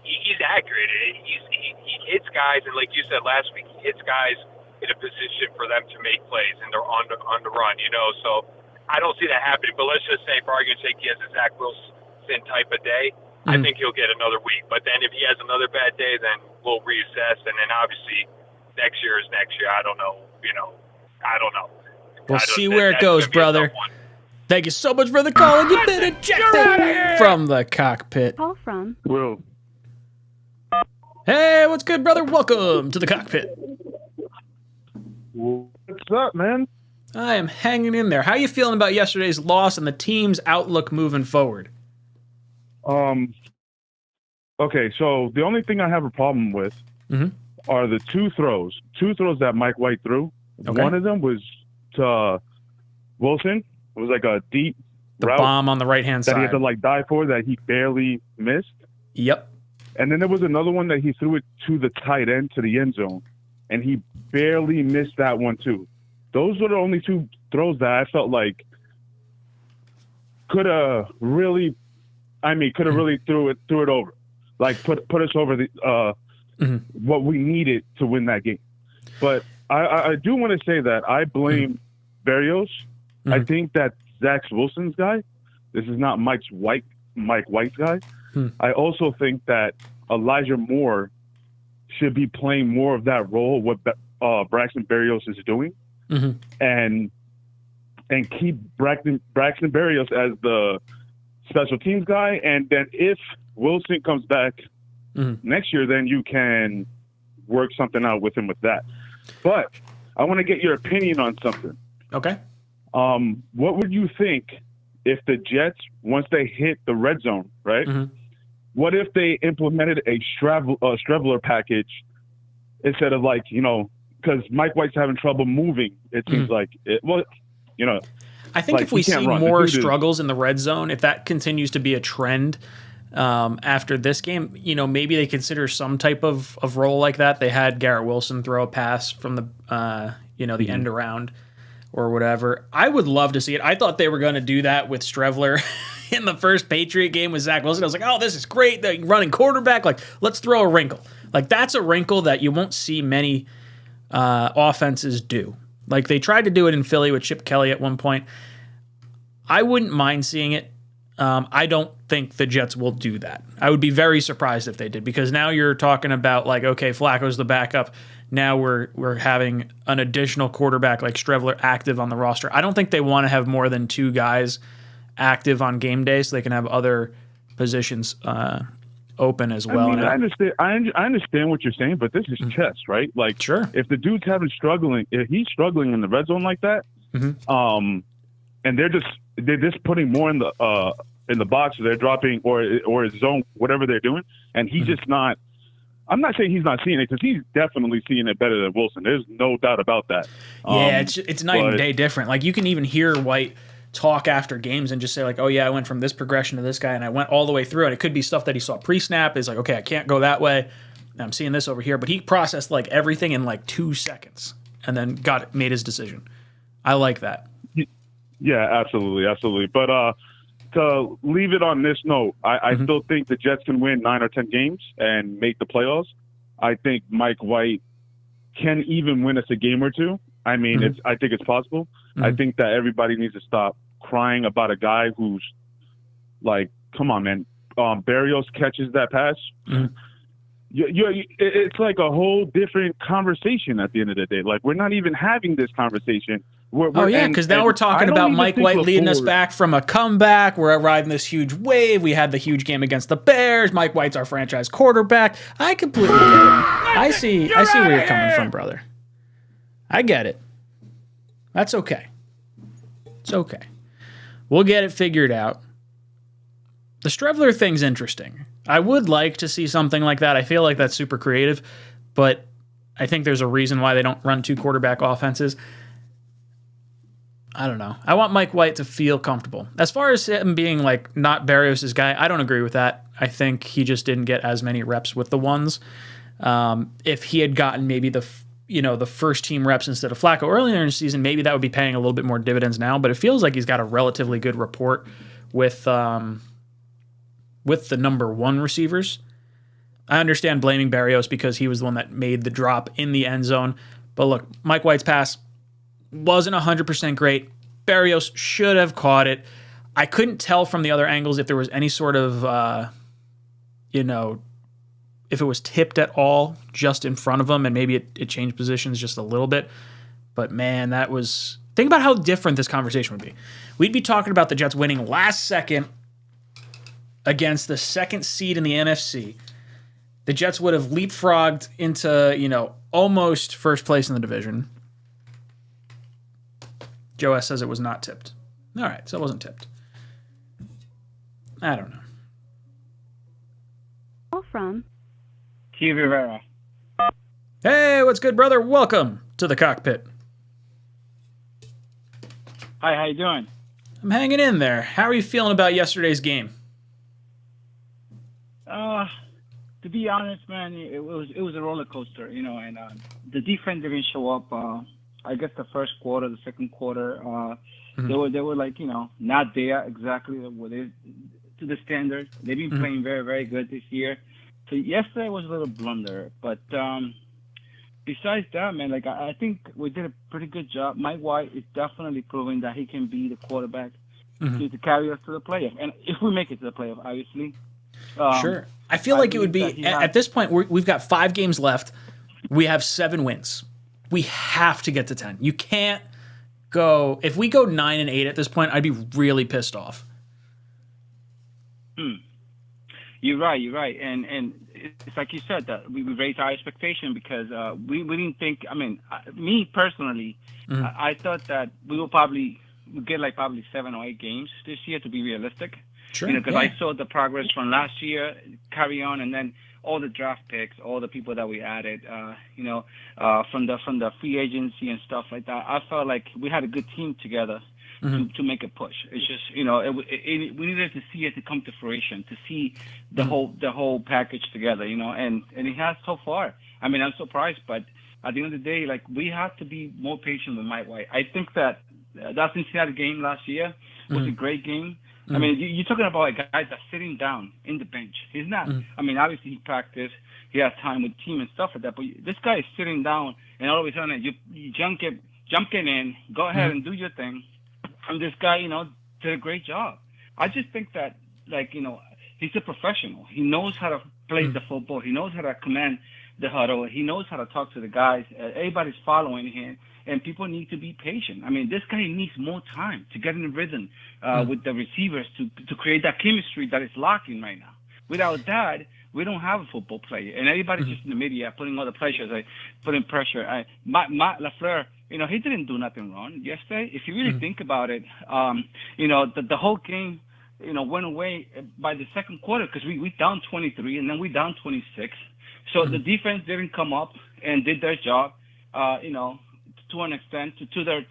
He's accurate. He hits guys, and like you said last week, he hits guys in a position for them to make plays, and they're on the run. So I don't see that happening. But let's just say, for argument's sake, he has a Zach Wilson type of day. I think he'll get another week. But then if he has another bad day, then we'll reassess. And then obviously next year is next year. I don't know. I don't know. We'll see where it goes, brother. Thank you so much for the call. And you've been ejected from the cockpit. Call from Will. Hey, what's good, brother? Welcome to the cockpit. What's up, man? I am hanging in there. How you feeling about yesterday's loss and the team's outlook moving forward? Okay, so the only thing I have a problem with are the two throws that Mike White threw. Okay. One of them was to Wilson. It was like a deep route bomb on the right-hand side that he had to like dive for that he barely missed. Yep. And then there was another one that he threw it to the tight end, to the end zone, and he barely missed that one too. Those were the only 2 throws that I felt like could have really threw it over, like put us over the what we needed to win that game. But I do want to say that I blame Berrios. I think that Zach Wilson's guy. This is not Mike White's guy. I also think that Elijah Moore should be playing more of that role what Braxton Berrios is doing, and keep Braxton Berrios as the special teams guy. And then if Wilson comes back next year, then you can work something out with him with that. But I want to get your opinion on something. Okay. What would you think if the Jets, once they hit the red zone, right? Mm-hmm. What if they implemented a Streveler package instead of because Mike White's having trouble moving. It seems like it. Well, I think if we see run. more struggles in the red zone, if that continues to be a trend after this game, maybe they consider some type of role like that. They had Garrett Wilson throw a pass from the the end around or whatever. I would love to see it. I thought they were going to do that with Streveler in the first Patriot game with Zach Wilson. I was like, oh, this is great. The running quarterback. Like, let's throw a wrinkle. Like, that's a wrinkle that you won't see many offenses do. Like, they tried to do it in Philly with Chip Kelly at one point. I wouldn't mind seeing it. I don't think the Jets will do that. I would be very surprised if they did, because now you're talking about okay, Flacco's the backup. Now we're having an additional quarterback like Streveler active on the roster. I don't think they want to have more than 2 guys active on game day so they can have other positions open as well. I understand. I understand what you're saying, but this is chess, right? Like, sure. If the dude's if he's struggling in the red zone like that, and they're just putting more in the box, they're dropping or his zone, whatever they're doing, and he's just not. I'm not saying he's not seeing it, because he's definitely seeing it better than Wilson. There's no doubt about that. Yeah, it's night and day different. Like, you can even hear White talk after games and just say oh yeah, I went from this progression to this guy and I went all the way through, and it could be stuff that he saw pre-snap. Is okay, I can't go that way. I'm seeing this over here, but he processed everything in 2 seconds and then made his decision. I like that. Yeah, absolutely. But to leave it on this note, I still think the Jets can win 9 or 10 games and make the playoffs. I think Mike White can even win us a game or 2. I mean, I think it's possible. I think that everybody needs to stop crying about a guy who's come on, man. Barrios catches that pass. It's like a whole different conversation at the end of the day. We're not even having this conversation. Because now we're talking about Mike White leading us back from a comeback. We're riding this huge wave. We had the huge game against the Bears. Mike White's our franchise quarterback. I completely get it. I see where you're coming from, brother. I get it. That's okay. It's okay. We'll get it figured out. The Streveler thing's interesting. I would like to see something like that. I feel like that's super creative, but I think there's a reason why they don't run 2 quarterback offenses. I don't know. I want Mike White to feel comfortable. As far as him being not Barrios' guy, I don't agree with that. I think he just didn't get as many reps with the ones. If he had gotten maybe the first team reps instead of Flacco earlier in the season, maybe that would be paying a little bit more dividends now. But it feels like he's got a relatively good rapport with the number 1 receivers. I understand blaming Barrios because he was the one that made the drop in the end zone. But look, Mike White's pass wasn't 100% great. Barrios should have caught it. I couldn't tell from the other angles if there was any sort of, if it was tipped at all just in front of him, and maybe it changed positions just a little bit. But man, think about how different this conversation would be. We'd be talking about the Jets winning last second against the 2nd seed in the NFC. The Jets would have leapfrogged into, almost first place in the division. Joe S. says it was not tipped. All right, so it wasn't tipped. I don't know. Call from Q Rivera. Hey, what's good, brother? Welcome to the cockpit. Hi, how you doing? I'm hanging in there. How are you feeling about yesterday's game? To be honest, man, it was a roller coaster, and the defense didn't show up. I guess the first quarter, the second quarter, they were not there exactly to the standard. They've been playing very, very good this year. So yesterday was a little blunder, but besides that, man, I think we did a pretty good job. Mike White is definitely proving that he can be the quarterback to carry us to the playoff, and if we make it to the playoff, obviously. Sure. I feel like it would be at this point. We've got 5 games left. We have 7 wins. We have to get to 10. You can't go. If we go 9 and 8 at this point, I'd be really pissed off. You're right. And it's like you said that we raised our expectation because we didn't think. I mean, me personally, I thought that we will probably get like probably 7 or 8 games this year to be realistic. Sure. You know, because I saw the progress from last year carry on, and then all the draft picks, all the people that we added, from the free agency and stuff like that. I felt like we had a good team together to make a push. It's just, we needed to see it to come to fruition, to see the whole package together, and it has so far. I mean, I'm surprised, but at the end of the day, like, we have to be more patient with Mike White. I think that Cincinnati game last year was a great game. I mean, you're talking about a guy that's sitting down in the bench. He's not. I mean, obviously he practiced, he has time with the team and stuff like that. But this guy is sitting down, and all of a sudden you jumping in, go ahead and do your thing. And this guy, did a great job. I just think that, like, he's a professional. He knows how to play the football. He knows how to command the huddle. He knows how to talk to the guys. Everybody's following him. And people need to be patient. I mean, this guy needs more time to get in the rhythm with the receivers to create that chemistry that is lacking right now. Without that, we don't have a football player. And everybody's just in the media putting all the pressure, putting pressure. Matt LaFleur, he didn't do nothing wrong yesterday. If you really think about it, the whole game, went away by the second quarter because we down 23 and then we down 26. So the defense didn't come up and did their job, to an extent, to their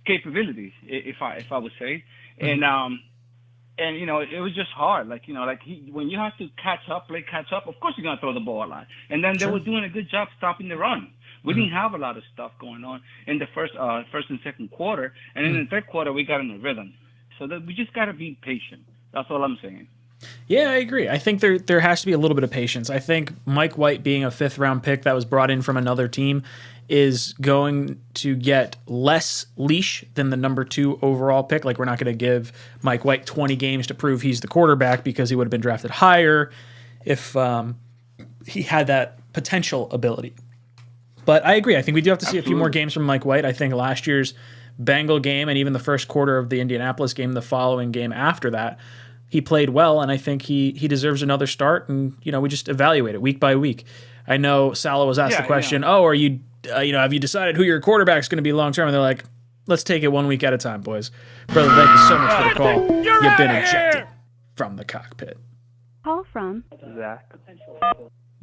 capabilities, if I would say, and it was just hard. When you have to play catch up, of course you're gonna throw the ball a lot. And then they were doing a good job stopping the run. We didn't have a lot of stuff going on in the first and second quarter, and in the third quarter we got in a rhythm. So that we just gotta be patient. That's all I'm saying. Yeah, I agree. I think there has to be a little bit of patience. I think Mike White being a 5th-round pick that was brought in from another team is going to get less leash than the number 2 overall pick. Like, we're not going to give Mike White 20 games to prove he's the quarterback because he would have been drafted higher if he had that potential ability. But I agree. I think we do have to see a few more games from Mike White. I think last year's Bengal game and even the first quarter of the Indianapolis game, the following game after that, he played well, and I think he deserves another start. And we just evaluate it week by week. I know Salah was asked the question, "Oh, are you, have you decided who your quarterback's going to be long term?" And they're like, "Let's take it one week at a time, boys." Brother, thank you so much for the call. You've been ejected from the cockpit. Call from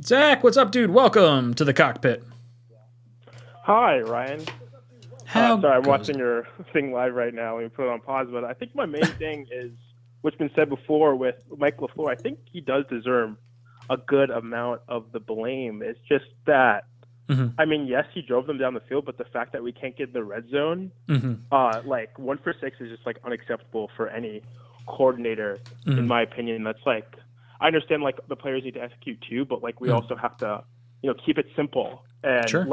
Zach, what's up, dude? Welcome to the cockpit. Hi, Ryan. How sorry, I'm goes watching your thing live right now. Let me put it on pause. But I think my main thing is what's been said before with Mike LaFleur. I think he does deserve a good amount of the blame. It's just that, I mean, yes, he drove them down the field, but the fact that we can't get in the red zone, 1 for 6 is just unacceptable for any coordinator, in my opinion. That's I understand the players need to execute too, but we also have to, keep it simple. And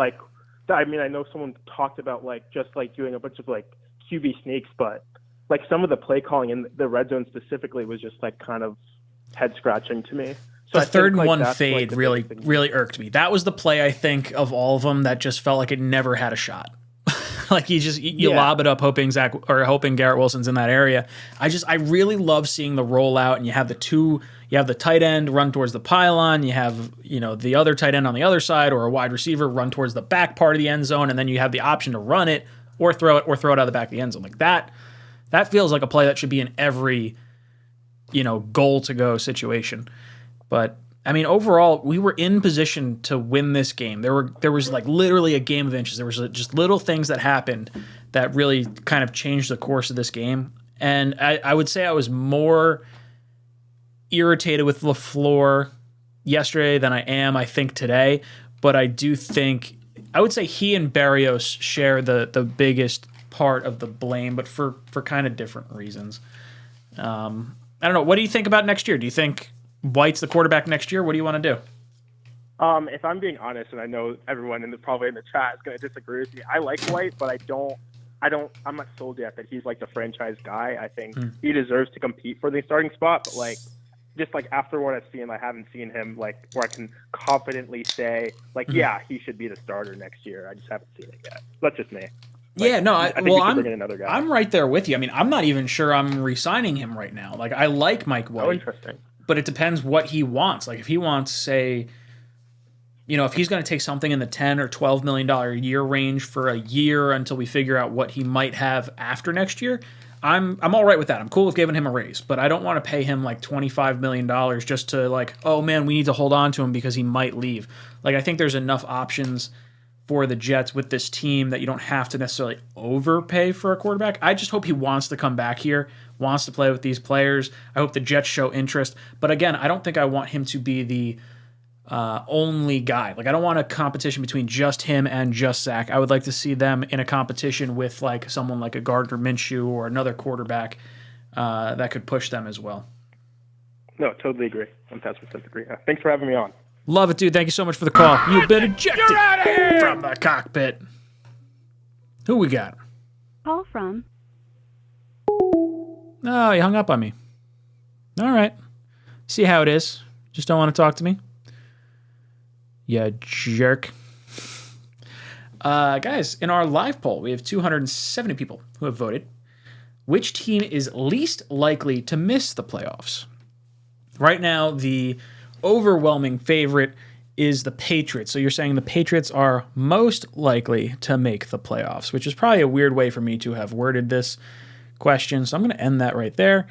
I mean, I know someone talked about just doing a bunch of QB sneaks, but some of the play calling in the red zone specifically was just kind of head scratching to me. So the third and one fade really irked me. That was the play, I think, of all of them that just felt like it never had a shot. You lob it up hoping Garrett Wilson's in that area. I really love seeing the rollout, and you have the tight end run towards the pylon, you have the other tight end on the other side, or a wide receiver run towards the back part of the end zone, and then you have the option to run it or throw it out of the back of the end zone. That feels like a play that should be in every goal to go situation. But I mean, overall, we were in position to win this game. There was literally a game of inches. There was just little things that happened that really kind of changed the course of this game. And I would say I was more irritated with LaFleur yesterday than I am, I think, today. But I do think I would say he and Barrios share the biggest part of the blame, but for kind of different reasons. I don't know. What do you think about next year? Do you think White's the quarterback next year? What do you want to do? If I'm being honest, and I know everyone probably in the chat is going to disagree with me, I like White, but I'm not sold yet that he's the franchise guy. I think he deserves to compete for the starting spot, but just after what I've seen, I haven't seen him where I can confidently say yeah, he should be the starter next year. I just haven't seen it yet. That's just me. I think we should bring in another guy. I'm right there with you. I mean, I'm not even sure I'm re-signing him right now. I like Mike White. Oh, interesting. but it depends what he wants. Like if he wants, say, if he's going to take something in the $10 or $12 million a year range for a year until we figure out what he might have after next year, I'm all right with that. I'm cool with giving him a raise, but I don't want to pay him like $25 million just to like, oh man, we need to hold on to him because he might leave. Like I think there's enough options for the Jets with this team that you don't have to necessarily overpay for a quarterback. I just hope he wants to come back here, wants to play with these players. I hope the Jets show interest. But again, I don't think I want him to be the only guy. Like I don't want a competition between just him and just Zach. I would like to see them in a competition with like someone like a Gardner Minshew or another quarterback that could push them as well. No, totally agree. 1,000% agree. Thanks for having me on. Love it, dude. Thank you so much for the call. You've been ejected from the cockpit. Who we got? Call from. Oh, he hung up on me. All right. See how it is. Just don't want to talk to me. Yeah, jerk. Guys, in our live poll, we have 270 people who have voted. Which team is least likely to miss the playoffs? Right now, the overwhelming favorite is the Patriots. So you're saying the Patriots are most likely to make the playoffs, which is probably a weird way for me to have worded this question. So I'm going to end that right there.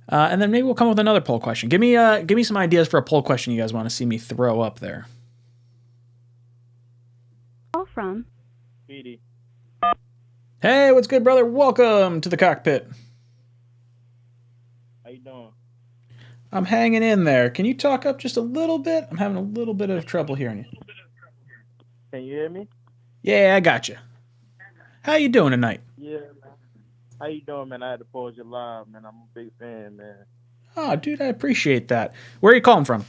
And then maybe we'll come up with another poll question. Give me some ideas for a poll question you guys want to see me throw up there. Call from. Speedy. Hey, what's good, brother? Welcome to the cockpit. How you doing? I'm hanging in there. Can you talk up just a little bit? I'm having a little bit of trouble hearing you. Can you hear me? Yeah, I got you. How you doing tonight? Yeah, man. How you doing, man? I had to pause your live, man. I'm a big fan, man. Oh, dude, I appreciate that. Where are you calling from?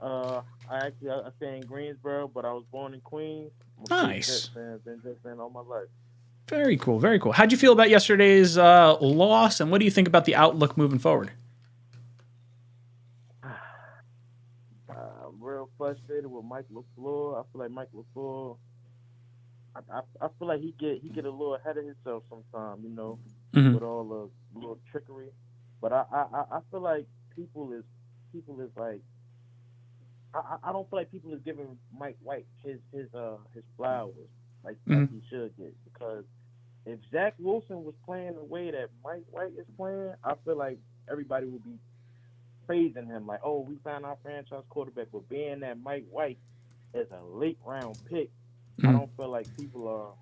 I stay in Greensboro, but I was born in Queens. I'm a nice. Jet fan. Been Jet fan all my life. Very cool, very cool. How'd you feel about yesterday's loss, and what do you think about the outlook moving forward? I'm real frustrated with Mike LaFleur. I feel like Mike LaFleur. I feel like he get a little ahead of himself sometimes, with all the little trickery. But I feel like people is like. I don't feel like people is giving Mike White his flowers like he should get, because if Zach Wilson was playing the way that Mike White is playing, I feel like everybody would be praising him like, oh, we found our franchise quarterback. But being that Mike White is a late round pick, I don't feel like people are,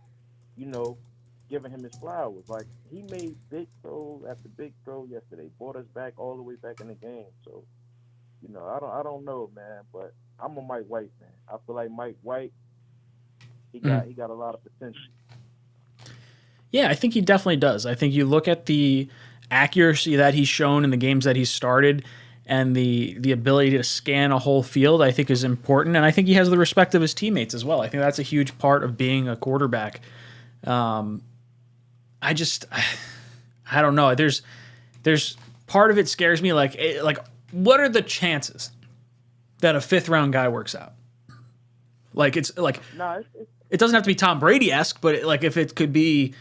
giving him his flowers. Like he made big throw after big throw yesterday, brought us back all the way back in the game. So. I don't know, man, but I'm a Mike White fan. I feel like Mike White, he got a lot of potential. Yeah, I think he definitely does. I think you look at the accuracy that he's shown in the games that he's started, and the ability to scan a whole field, I think is important, and I think he has the respect of his teammates as well. I think that's a huge part of being a quarterback. I don't know. There's part of it scares me, like. What are the chances that a fifth-round guy works out? Like, it's like, it doesn't have to be Tom Brady-esque, but like if it could be,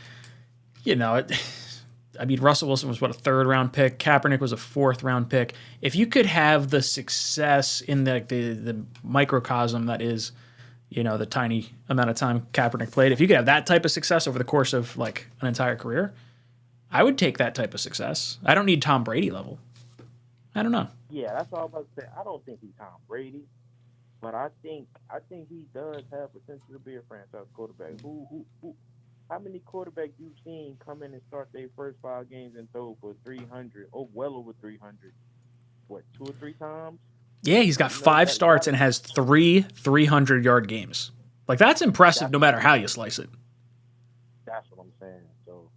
Russell Wilson was, a third-round pick. Kaepernick was a fourth-round pick. If you could have the success in the microcosm that is, the tiny amount of time Kaepernick played, if you could have that type of success over the course of, like, an entire career, I would take that type of success. I don't need Tom Brady level. I don't know. Yeah, that's all I was about to say. I don't think he's Tom Brady, but I think he does have potential to be a franchise quarterback. Who how many quarterbacks you've seen come in and start their first 5 games and throw for 300, well over 300? What, 2 or 3 times? Yeah, he's got 5 starts and has 3 300-yard games. Like, that's impressive no matter how you slice it. That's what I'm saying. So,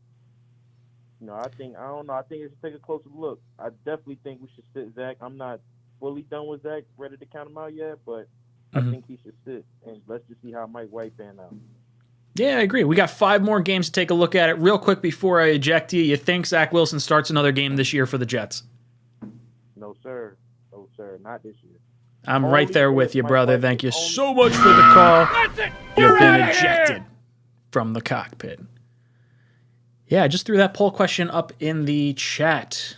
I don't know. I think it should take a closer look. I definitely think we should sit Zach. I'm not fully done with Zach, ready to count him out yet, but I think he should sit, and let's just see how Mike White pan out. Yeah, I agree. We got 5 more games to take a look at it. Real quick before I eject you, you think Zach Wilson starts another game this year for the Jets? No, sir. No, sir. Not this year. I'm right there with you, brother. Thank you so much for the call. You've been ejected from the cockpit. Yeah, I just threw that poll question up in the chat.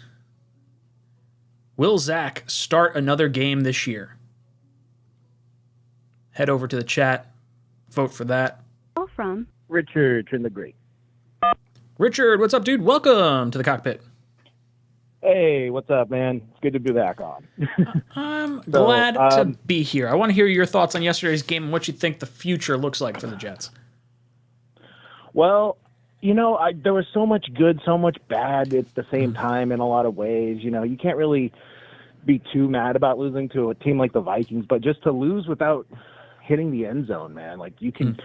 Will Zach start another game this year? Head over to the chat. Vote for that. Call from Richard from the Great. Richard, what's up, dude? Welcome to the cockpit. Hey, what's up, man? It's good to be back on. I'm glad to be here. I want to hear your thoughts on yesterday's game and what you think the future looks like for the Jets. Well, there was so much good, so much bad at the same time in a lot of ways. You can't really be too mad about losing to a team like the Vikings, but just to lose without hitting the end zone, man. Like you can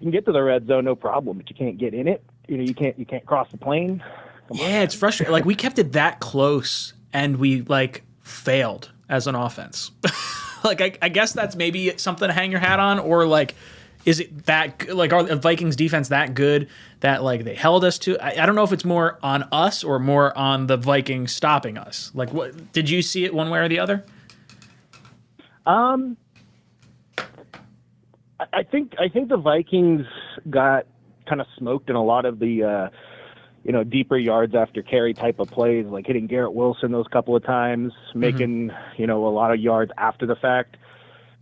get to the red zone, no problem, but you can't get in it. You can't cross the plane. Yeah, it's frustrating. Like we kept it that close and we failed as an offense. I guess that's maybe something to hang your hat on, or is it that are the Vikings defense that good that they held us to? I don't know if it's more on us or more on the Vikings stopping us. What did you see it one way or the other? I think the Vikings got kind of smoked in a lot of the deeper yards after carry type of plays, like hitting Garrett Wilson those couple of times, making a lot of yards after the fact.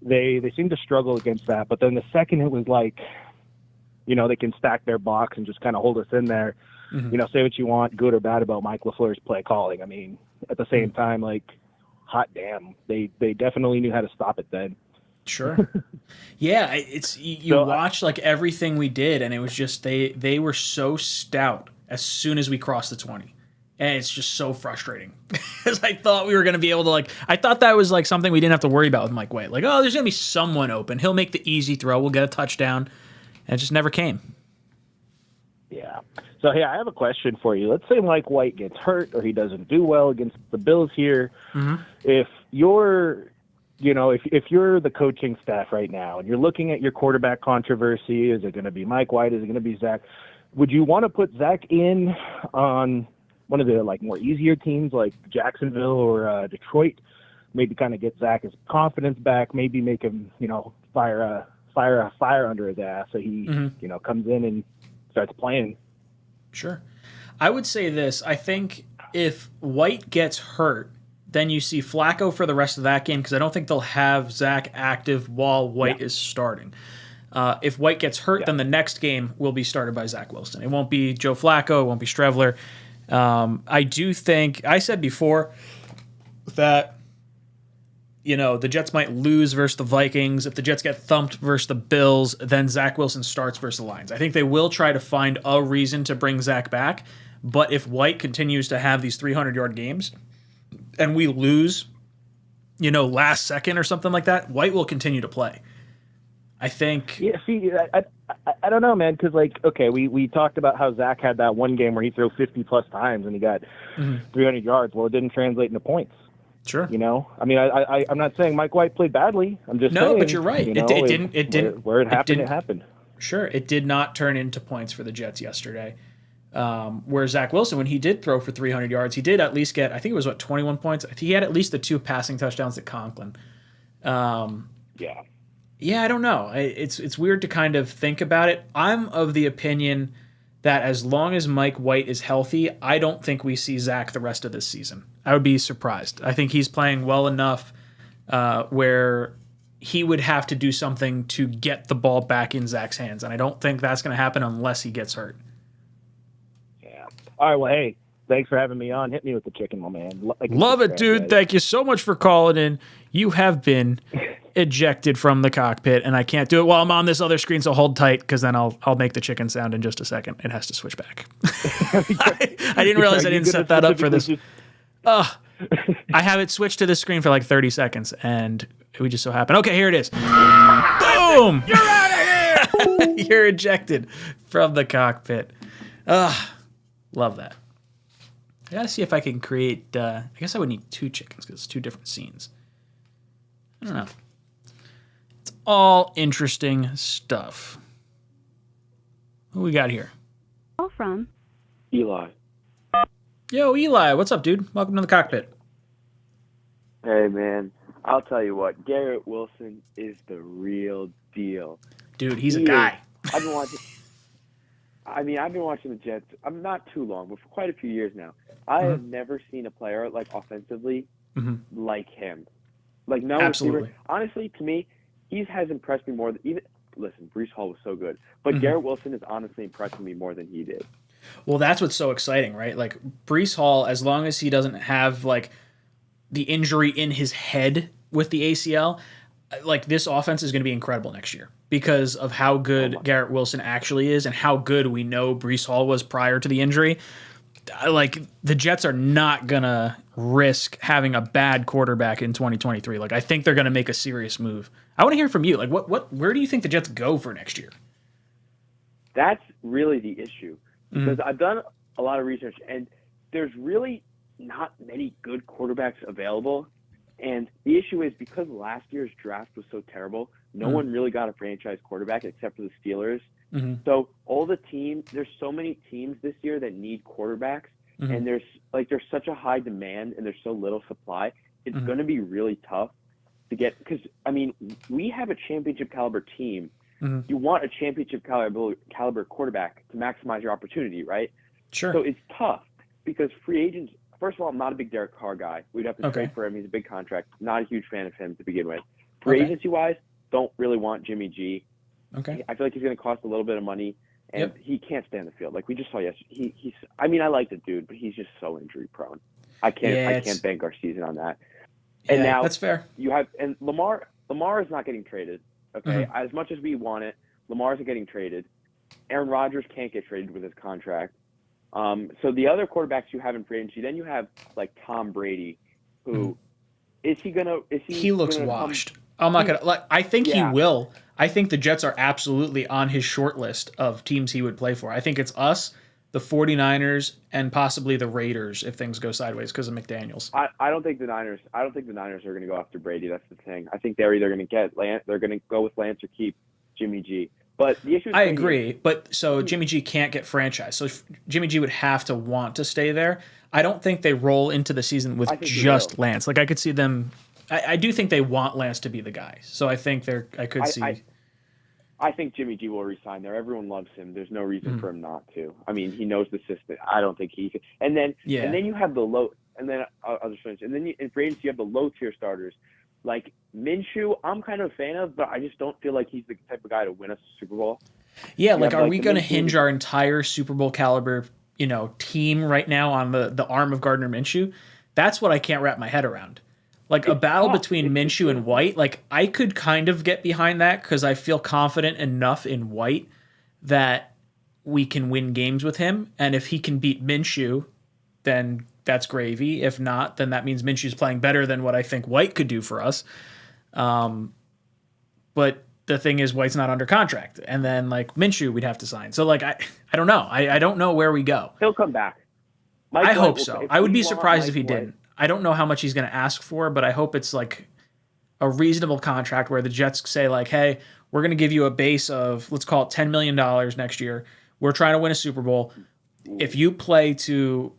They seem to struggle against that. But then the second it was they can stack their box and just kind of hold us in there. Say what you want, good or bad, about Mike LaFleur's play calling. I mean, at the same time, hot damn, they definitely knew how to stop it then. Sure. Yeah, it's you watch everything we did, and it was just they were so stout as soon as we crossed the 20. And it's just so frustrating because I thought we were going to be able to I thought that was something we didn't have to worry about with Mike White. There's going to be someone open. He'll make the easy throw. We'll get a touchdown. And it just never came. Yeah. So, hey, I have a question for you. Let's say Mike White gets hurt or he doesn't do well against the Bills here. If you're, if you're the coaching staff right now and you're looking at your quarterback controversy, is it going to be Mike White? Is it going to be Zach? Would you want to put Zach in on one of the more easier teams like Jacksonville or Detroit? Maybe kind of get Zach his confidence back. Maybe make him fire a fire under his ass so he comes in and starts playing. Sure. I would say this. I think if White gets hurt, then you see Flacco for the rest of that game because I don't think they'll have Zach active while White is starting. If White gets hurt, then the next game will be started by Zach Wilson. It won't be Joe Flacco. It won't be Strevler. I do think I said before that the Jets might lose versus the Vikings. If the Jets get thumped versus the Bills, then Zach Wilson starts versus the Lions. I think they will try to find a reason to bring Zach back. But if White continues to have these 300-yard games and we lose, last second or something like that, White will continue to play. I think. Yeah, see, I don't know, man, because we talked about how Zach had that one game where he threw 50+ times and he got 300 yards. Well, it didn't translate into points. Sure. I mean, I'm not saying Mike White played badly. I'm just saying. No, but you're right. It didn't. Where it happened, it happened. Sure, it did not turn into points for the Jets yesterday. Where Zach Wilson, when he did throw for 300 yards, he did at least get, I think it was 21 points. I think he had at least the 2 passing touchdowns at Conklin. Yeah, I don't know. It's weird to kind of think about it. I'm of the opinion that as long as Mike White is healthy, I don't think we see Zach the rest of this season. I would be surprised. I think he's playing well enough where he would have to do something to get the ball back in Zach's hands, and I don't think that's going to happen unless he gets hurt. Yeah. All right, well, hey, thanks for having me on. Hit me with the chicken, my man. Love it, dude. Guys. Thank you so much for calling in. You have been ejected from the cockpit, and I can't do it while I'm on this other screen, so hold tight, because then I'll make the chicken sound in just a second. It has to switch back. I didn't realize I didn't set that up for this. I have it switched to this screen for 30 seconds, and we just so happen. Okay, here it is. Boom! You're out of here! You're ejected from the cockpit. Love that. I gotta see if I can create. I guess I would need 2 chickens because it's 2 different scenes. I don't know. It's all interesting stuff. What we got here? Call from Eli. Yo, Eli, what's up, dude? Welcome to the cockpit. Hey, man. I'll tell you what. Garrett Wilson is the real deal. Dude, he's a guy. I've been watching. I mean, I've been watching the Jets. I'm not too long, but for quite a few years now. I have never seen a player like offensively like him. Like no Absolutely. receiver. Honestly, to me, he has impressed me more than even. Listen, Brees Hall was so good, but Garrett Wilson is honestly impressing me more than he did. Well, that's what's so exciting, right? Like Brees Hall, as long as he doesn't have like the injury in his head with the ACL, like this offense is going to be incredible next year because of how good Garrett Wilson actually is and how good we know Brees Hall was prior to the injury. Like the Jets are not going to risk having a bad quarterback in 2023. Like I think they're going to make a serious move. I want to hear from you. Like where do you think the Jets go for next year? That's really the issue because I've done a lot of research and there's really not many good quarterbacks available. And the issue is because last year's draft was so terrible, no one really got a franchise quarterback except for the Steelers. So all the teams, there's so many teams this year that need quarterbacks, and there's such a high demand and there's so little supply. It's going to be really tough to get because I mean we have a championship caliber team. You want a championship caliber quarterback to maximize your opportunity, right? Sure. So it's tough because free agents. First of all, I'm not a big Derek Carr guy. We'd have to trade for him. He's a big contract. Not a huge fan of him to begin with. Free agency-wise, don't really want Jimmy G. Okay. I feel like he's going to cost a little bit of money, and he can't stay on the field. Like we just saw yesterday. I mean, I like the dude, but he's just so injury-prone. I can't bank our season on that. And now that's fair. You have and Lamar is not getting traded. Okay, as much as we want it, Lamar isn't getting traded. Aaron Rodgers can't get traded with his contract. So the other quarterbacks you have in free agency, then you have like Tom Brady, who is he gonna? He looks washed. I'm not gonna. Like, I think he will. I think the Jets are absolutely on his short list of teams he would play for. I think it's us, the 49ers, and possibly the Raiders if things go sideways because of McDaniels. I don't think the Niners. I don't think the Niners are going to go after Brady. That's the thing. I think they're either going to get Lance. They're going to go with Lance or keep Jimmy G. But the issue. I agree, but so Jimmy G can't get franchised. So Jimmy G would have to want to stay there. I don't think they roll into the season with just Lance. Like I could see them. I do think they want Lance to be the guy. So I think I could see. I think Jimmy G will resign there. Everyone loves him. There's no reason for him not to. I mean, he knows the system. I don't think he could. And then you have the low. And then I'll just finish. And then in free agency, you have the low tier starters. Like Minshew, I'm kind of a fan of, but I just don't feel like he's the type of guy to win us a Super Bowl. Yeah, like are we going to hinge our entire Super Bowl caliber, team right now on the arm of Gardner Minshew? That's what I can't wrap my head around. Like a battle between Minshew and White, like I could kind of get behind that because I feel confident enough in White that we can win games with him. And if he can beat Minshew, then that's gravy. If not, then that means Minshew's playing better than what I think White could do for us. But the thing is, White's not under contract. And then, like, Minshew we'd have to sign. So, like, I don't know. I don't know where we go. He'll come back. I hope so. I would be surprised if he didn't. I don't know how much he's going to ask for, but I hope it's, like, a reasonable contract where the Jets say, like, hey, we're going to give you a base of, let's call it $10 million next year. We're trying to win a Super Bowl. If you play to,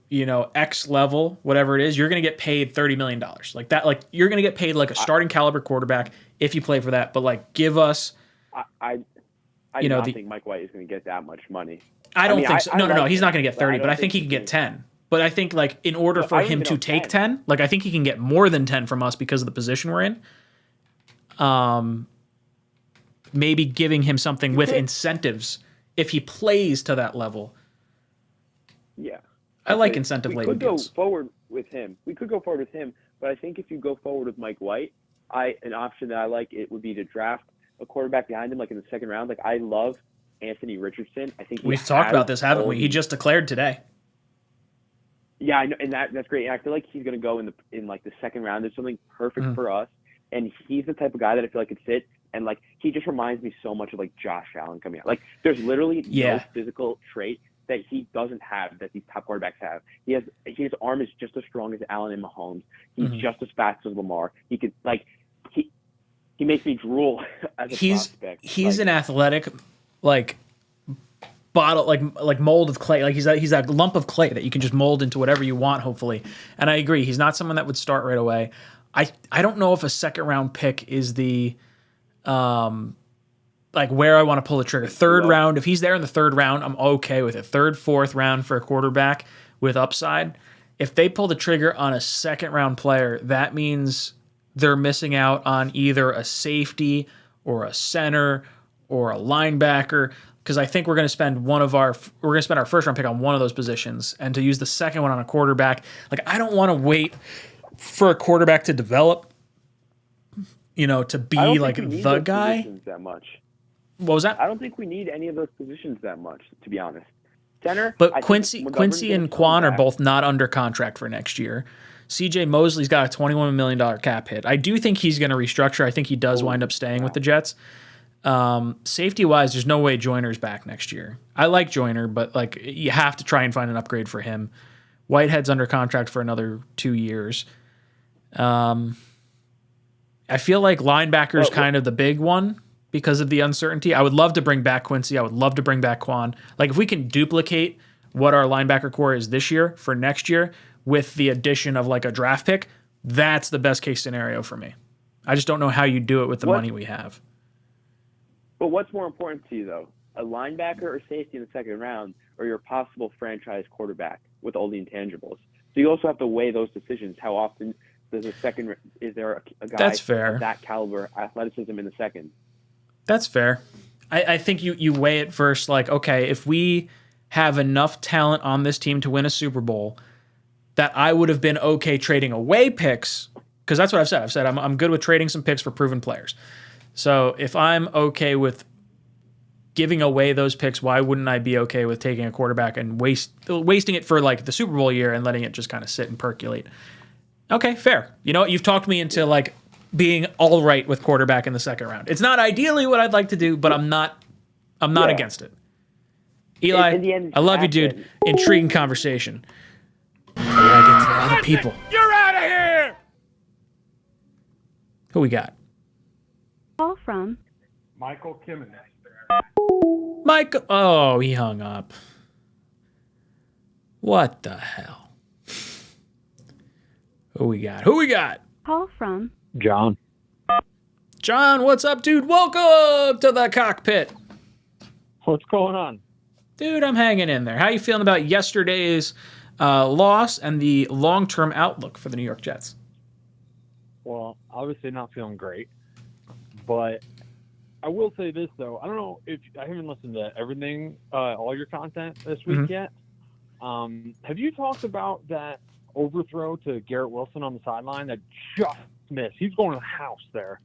X level, whatever it is, you're going to get paid $30 million. Like that, like you're going to get paid like a starting caliber quarterback if you play for that. But like, give us. I do not think Mike White is going to get that much money. I don't think so. No. He's not going to get 30, but I think he can get 10. But I think like in order for him to take 10, like I think he can get more than 10 from us because of the position we're in. Maybe giving him something with incentives if he plays to that level. Yeah. I like incentive laden deals. We could go forward with him, but I think if you go forward with Mike White, an option that I like it would be to draft a quarterback behind him, like in the second round. Like I love Anthony Richardson. I think we've talked about this, haven't we? He just declared today. Yeah, I know, and that's great. And I feel like he's going to go in like the second round. There's something perfect for us, and he's the type of guy that I feel like could fit. And like he just reminds me so much of like Josh Allen coming out. Like there's literally no physical trait that he doesn't have that these top quarterbacks have. His arm is just as strong as Allen and Mahomes. He's just as fast as Lamar. He could he makes me drool as a prospect. He's an athletic bottle like mold of clay. Like he's a lump of clay that you can just mold into whatever you want, hopefully. And I agree, he's not someone that would start right away. I don't know if a second round pick is the like where I want to pull the trigger. Third round, if he's there in the third round, I'm okay with it. Third, fourth round for a quarterback with upside. If they pull the trigger on a second round player, that means they're missing out on either a safety or a center or a linebacker, because I think we're going to spend our first round pick on one of those positions, and to use the second one on a quarterback, like I don't want to wait for a quarterback to develop, to be like the guy. That much. What was that? I don't think we need any of those positions that much, to be honest. Center, but Quincy and Quan are both not under contract for next year. CJ Mosley's got a $21 million cap hit. I do think he's going to restructure. I think he does wind up staying with the Jets. Safety-wise, there's no way Joyner's back next year. I like Joyner, but like you have to try and find an upgrade for him. Whitehead's under contract for another 2 years. I feel like linebacker's kind of the big one because of the uncertainty. I would love to bring back Quincy. I would love to bring back Quan. Like if we can duplicate what our linebacker core is this year for next year with the addition of like a draft pick, that's the best case scenario for me. I just don't know how you do it with the money we have. But what's more important to you, though? A linebacker or safety in the second round, or your possible franchise quarterback with all the intangibles? So you also have to weigh those decisions. How often is there a guy That's fair. of that caliber, athleticism in the second? That's fair. I think you weigh it first, like, okay, if we have enough talent on this team to win a Super Bowl, that I would have been okay trading away picks, because that's what I've said. I've said I'm good with trading some picks for proven players. So if I'm okay with giving away those picks, why wouldn't I be okay with taking a quarterback and wasting it for like the Super Bowl year and letting it just kind of sit and percolate? Okay, fair. You know what? You've talked me into like being all right with quarterback in the second round. It's not ideally what I'd like to do, but I'm not against it. Eli, In the end, I love you, dude. Intriguing conversation. I gotta get to the other people. You're out of here! Who we got? Call from Michael Kimmons. Michael. Oh, he hung up. What the hell? Who we got? call from John. John, what's up, dude? Welcome to the cockpit. What's going on? Dude, I'm hanging in there. How you feeling about yesterday's loss and the long-term outlook for the New York Jets? Well, obviously not feeling great, but I will say this, though. I don't know if I haven't listened to everything, all your content this week yet. Have you talked about that overthrow to Garrett Wilson on the sideline that just missed? He's going to the house there.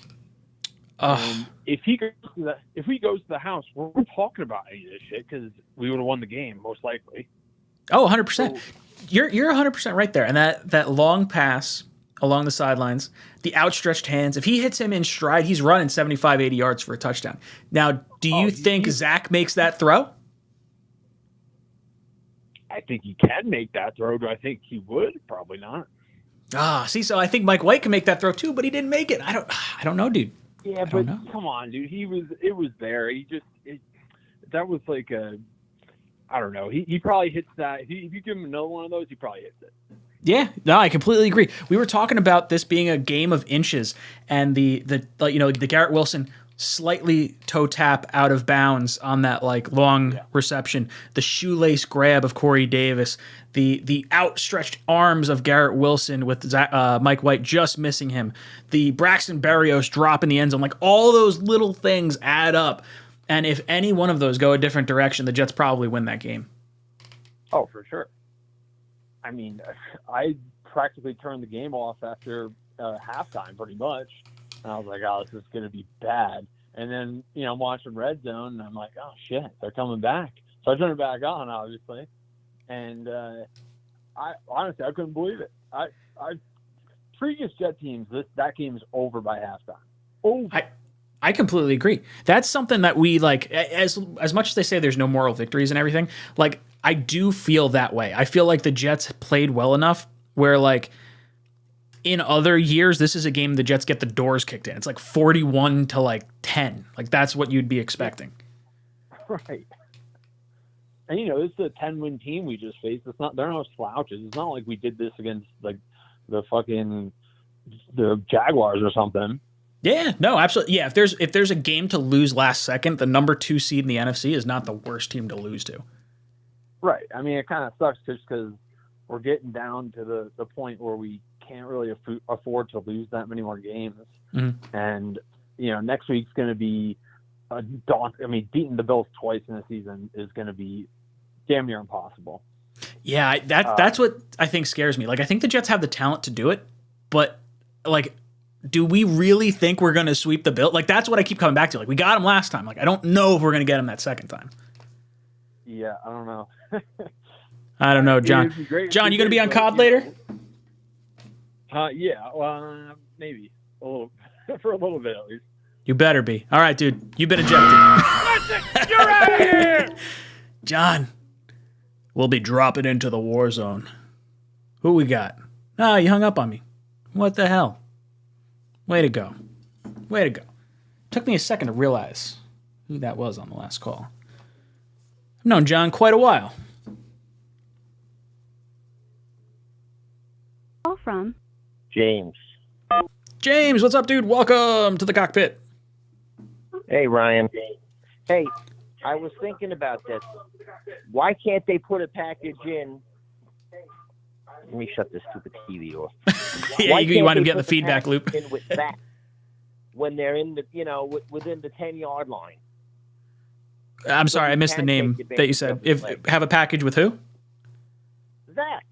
If he goes to the house, we're talking about any of this shit because we would have won the game most likely. Oh, 100%. You're 100% right there. And that long pass along the sidelines, the outstretched hands, if he hits him in stride, he's running 75, 80 yards for a touchdown. Now, do you think Zach makes that throw? I think he can make that throw. Do I think he would? Probably not. So I think Mike White can make that throw too, but he didn't make it. I don't know, dude. Yeah, but come on, dude. It was there. That was like I don't know. He probably hits that. If you give him another one of those, he probably hits it. Yeah, no, I completely agree. We were talking about this being a game of inches, and the Garrett Wilson slightly toe tap out of bounds on that like long reception, the shoelace grab of Corey Davis, the outstretched arms of Garrett Wilson with Mike White just missing him, the Braxton Berrios drop in the end zone, like all those little things add up. And if any one of those go a different direction, the Jets probably win that game. Oh, for sure. I mean, I practically turned the game off after halftime pretty much. And I was like, oh, this is going to be bad. And then, I'm watching Red Zone, and I'm like, oh, shit, they're coming back. So I turned it back on, obviously. And I honestly, I couldn't believe it. Previous Jet teams, that game is over by halftime. Over. I completely agree. That's something that we, like, as much as they say there's no moral victories and everything, like, I do feel that way. I feel like the Jets played well enough where, like, in other years, this is a game the Jets get the doors kicked in. It's like 41 to like 10. Like that's what you'd be expecting. Right. And this is a 10-win team we just faced. They're no slouches. It's not like we did this against like the Jaguars or something. Yeah, no, absolutely. Yeah, if there's a game to lose last second, the number 2 seed in the NFC is not the worst team to lose to. Right. I mean, it kind of sucks just because we're getting down to the point where we can't really afford to lose that many more games. Mm-hmm. And, next week's going to be a daunt. I mean, beating the Bills twice in a season is going to be damn near impossible. Yeah, that's what I think scares me. Like, I think the Jets have the talent to do it, but, like, do we really think we're going to sweep the Bills? Like, that's what I keep coming back to. Like, we got them last time. Like, I don't know if we're going to get them that second time. Yeah, I don't know. I don't know, John. John, you going to be on COD later? Yeah, well, maybe a little for a little bit at least. You better be. All right, dude. You've been ejected. You're out of here! John, we'll be dropping into the war zone. Who we got? Ah, you hung up on me. What the hell? Way to go. Way to go. Took me a second to realize who that was on the last call. I've known John quite a while. Call from James. James, what's up, dude? Welcome to the cockpit. Hey, Ryan. Hey, I was thinking about this. Why can't they put a package in? Let me shut this stupid TV off. Yeah, you wind up getting the feedback loop. In with that when they're in the, within the 10-yard line. I'm sorry, I missed the name that you said. Have a package with who? Zach.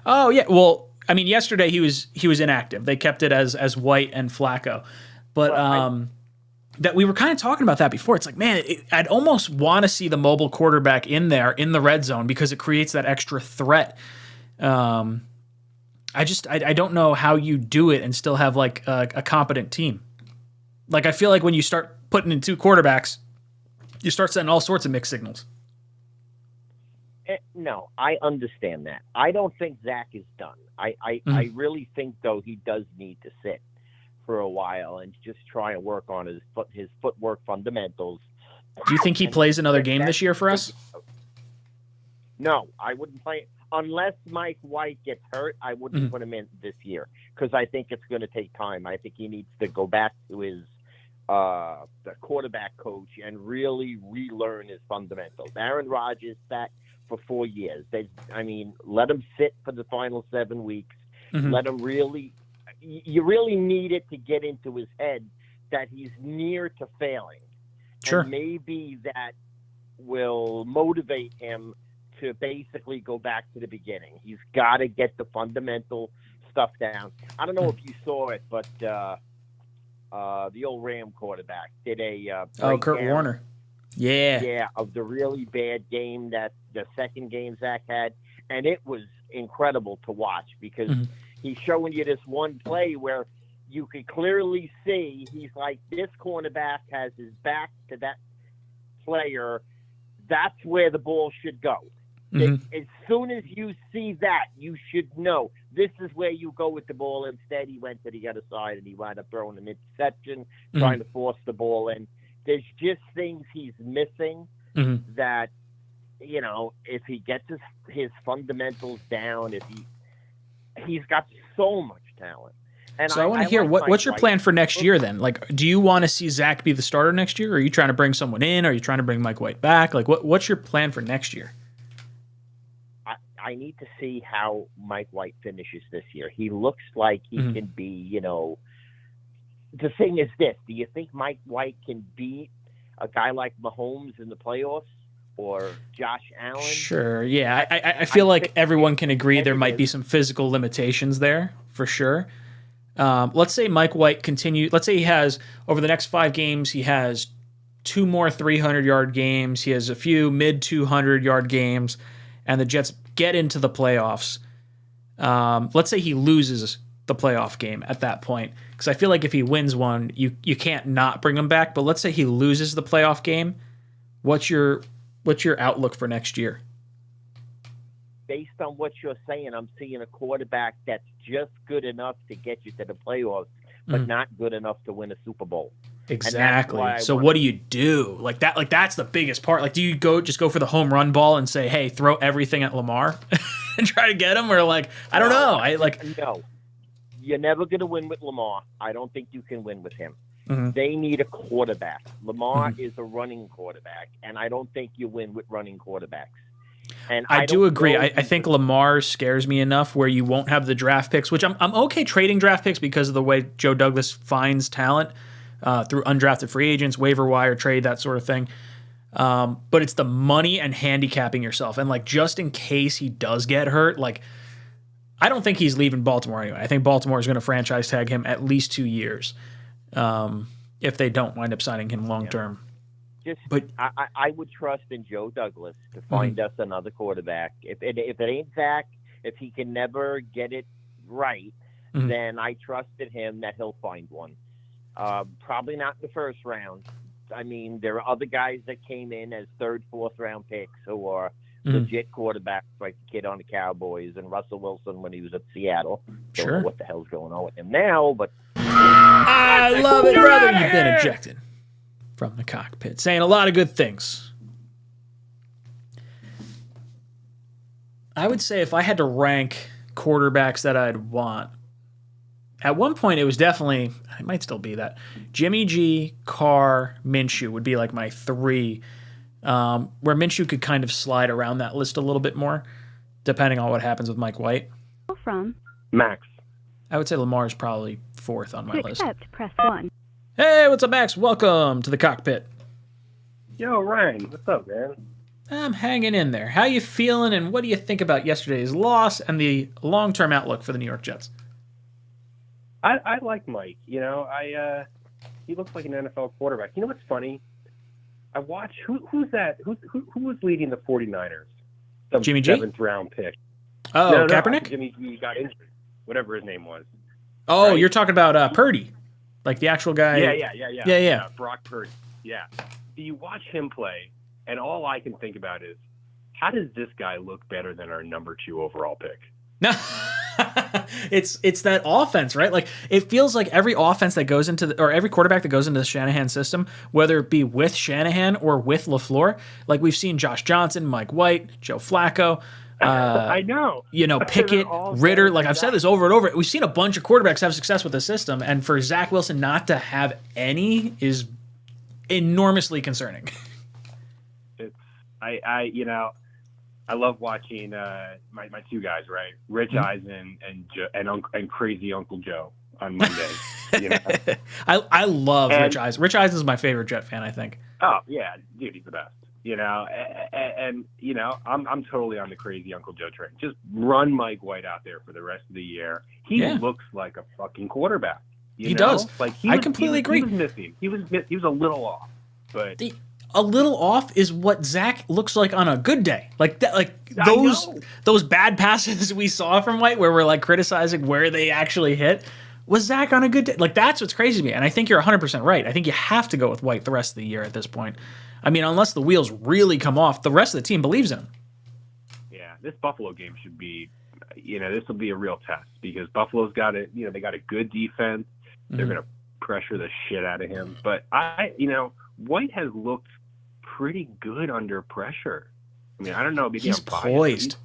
Oh yeah. Well, I mean, yesterday he was inactive. They kept it as White and Flacco, but that we were kind of talking about that before. It's like, man, I'd almost want to see the mobile quarterback in there in the red zone because it creates that extra threat. I don't know how you do it and still have like a competent team. Like, I feel like when you start putting in 2 quarterbacks, you start sending all sorts of mixed signals. No, I understand that. I don't think Zach is done. I really think, though, he does need to sit for a while and just try and work on his footwork fundamentals. Do you think he plays another game this year for us? No, I wouldn't play unless Mike White gets hurt. I wouldn't put him in this year because I think it's going to take time. I think he needs to go back to his the quarterback coach and really relearn his fundamentals. Aaron Rodgers sat for 4 years. Let him sit for the final 7 weeks. Let him really. You really need it to get into his head that he's near to failing. Sure. And maybe that will motivate him to basically go back to the beginning. He's got to get the fundamental stuff down. I don't know if you saw it, but the old Ram quarterback did a Kurt Warner. Yeah, of the really bad game that the second game Zach had, and it was incredible to watch because he's showing you this one play where you could clearly see he's like, this cornerback has his back to that player. That's where the ball should go. As soon as you see that, you should know this is where you go with the ball. Instead, he went to the other side and he wound up throwing an interception, trying to force the ball in. There's just things he's missing that, if he gets his fundamentals down, he's got so much talent. And so I want to hear what's your plan for next year then? Like, do you want to see Zach be the starter next year? Or are you trying to bring someone in? Or are you trying to bring Mike White back? Like, what's your plan for next year? I need to see how Mike White finishes this year. He looks like he can be, the thing is this. Do you think Mike White can beat a guy like Mahomes in the playoffs or Josh Allen? Sure, yeah. I feel like everyone can agree there might be some physical limitations there, for sure. Let's say Mike White let's say he has, over the next 5 games, he has 2 more 300-yard games. He has a few mid-200-yard games, and the Jets get into the playoffs. Let's say he loses the playoff game at that point, because I feel like if he wins one, you can't not bring him back. But let's say he loses the playoff game. What's your outlook for next year? Based on what you're saying, I'm seeing a quarterback that's just good enough to get you to the playoffs, but not good enough to win a Super Bowl. Exactly. So what do you do? Like that's the biggest part. Like, do you just go for the home run ball and say, hey, throw everything at Lamar and try to get him? Or like, I don't know. No. you're never going to win with Lamar. I don't think you can win with him. Mm-hmm. They need a quarterback. Lamar is a running quarterback, and I don't think you win with running quarterbacks. And I do don't agree. know I if think Lamar scares me enough where you won't have the draft picks, which I'm okay trading draft picks because of the way Joe Douglas finds talent through undrafted free agents, waiver wire trade, that sort of thing. But it's the money and handicapping yourself. And like, just in case he does get hurt, like, I don't think he's leaving Baltimore anyway. I think Baltimore is going to franchise tag him at least 2 years if they don't wind up signing him long term. But I would trust in Joe Douglas to find us another quarterback. If it ain't Zach, if he can never get it right, then I trusted him that he'll find one. Probably not in the first round. I mean, there are other guys that came in as third, fourth round picks who are legit quarterbacks, like the kid on the Cowboys and Russell Wilson when he was at Seattle. Don't know what the hell's going on with him now, but I love it, brother. You've been ejected from the cockpit, saying a lot of good things. I would say if I had to rank quarterbacks that I'd want, at one point it was definitely, it might still be that, Jimmy G, Carr, Minshew would be like my three, where Minshew could kind of slide around that list a little bit more, depending on what happens with Mike White. From Max. I would say Lamar's probably fourth on my list. To accept, press 1. Hey, what's up, Max? Welcome to the cockpit. Yo, Ryan, what's up, man? I'm hanging in there. How you feeling, and what do you think about yesterday's loss and the long-term outlook for the New York Jets? I like Mike. You know, he looks like an NFL quarterback. You know what's funny? I watched who's that? Who was leading the 49ers? Some Jimmy G? 7th round pick. Oh, no, Kaepernick? Jimmy G got injured. Whatever his name was. Oh, right? You're talking about Purdy, like the actual guy. Yeah. Brock Purdy. Yeah. So you watch him play, and all I can think about is, how does this guy look better than our number 2 overall pick? It's that offense, right? Like, it feels like every offense that goes into or every quarterback that goes into the Shanahan system, whether it be with Shanahan or with LaFleur, like we've seen Josh Johnson, Mike White, Joe Flacco. I know. You know, Pickett, Ritter. Like, I've said this over and over. We've seen a bunch of quarterbacks have success with the system, and for Zach Wilson not to have any is enormously concerning. I love watching my 2 guys, right? Rich Eisen and crazy Uncle Joe on Monday. You know? I love Rich Eisen. Rich Eisen is my favorite Jet fan, I think. Oh yeah, dude, he's the best. You know, and you know, I'm totally on the crazy Uncle Joe train. Just run Mike White out there for the rest of the year. He looks like a fucking quarterback. He does. Like I completely agree. He was missing. He was a little off, but a little off is what Zach looks like on a good day. Like that, like those bad passes we saw from White, where we're like criticizing where they actually hit, was Zach on a good day. Like, that's what's crazy to me. And I think you're 100% right. I think you have to go with White the rest of the year at this point. I mean, unless the wheels really come off, the rest of the team believes in him. Yeah, this Buffalo game should be, this will be a real test because Buffalo's got it. They got a good defense. They're going to pressure the shit out of him. But White has looked pretty good under pressure. I mean, I don't know. Maybe he's poised.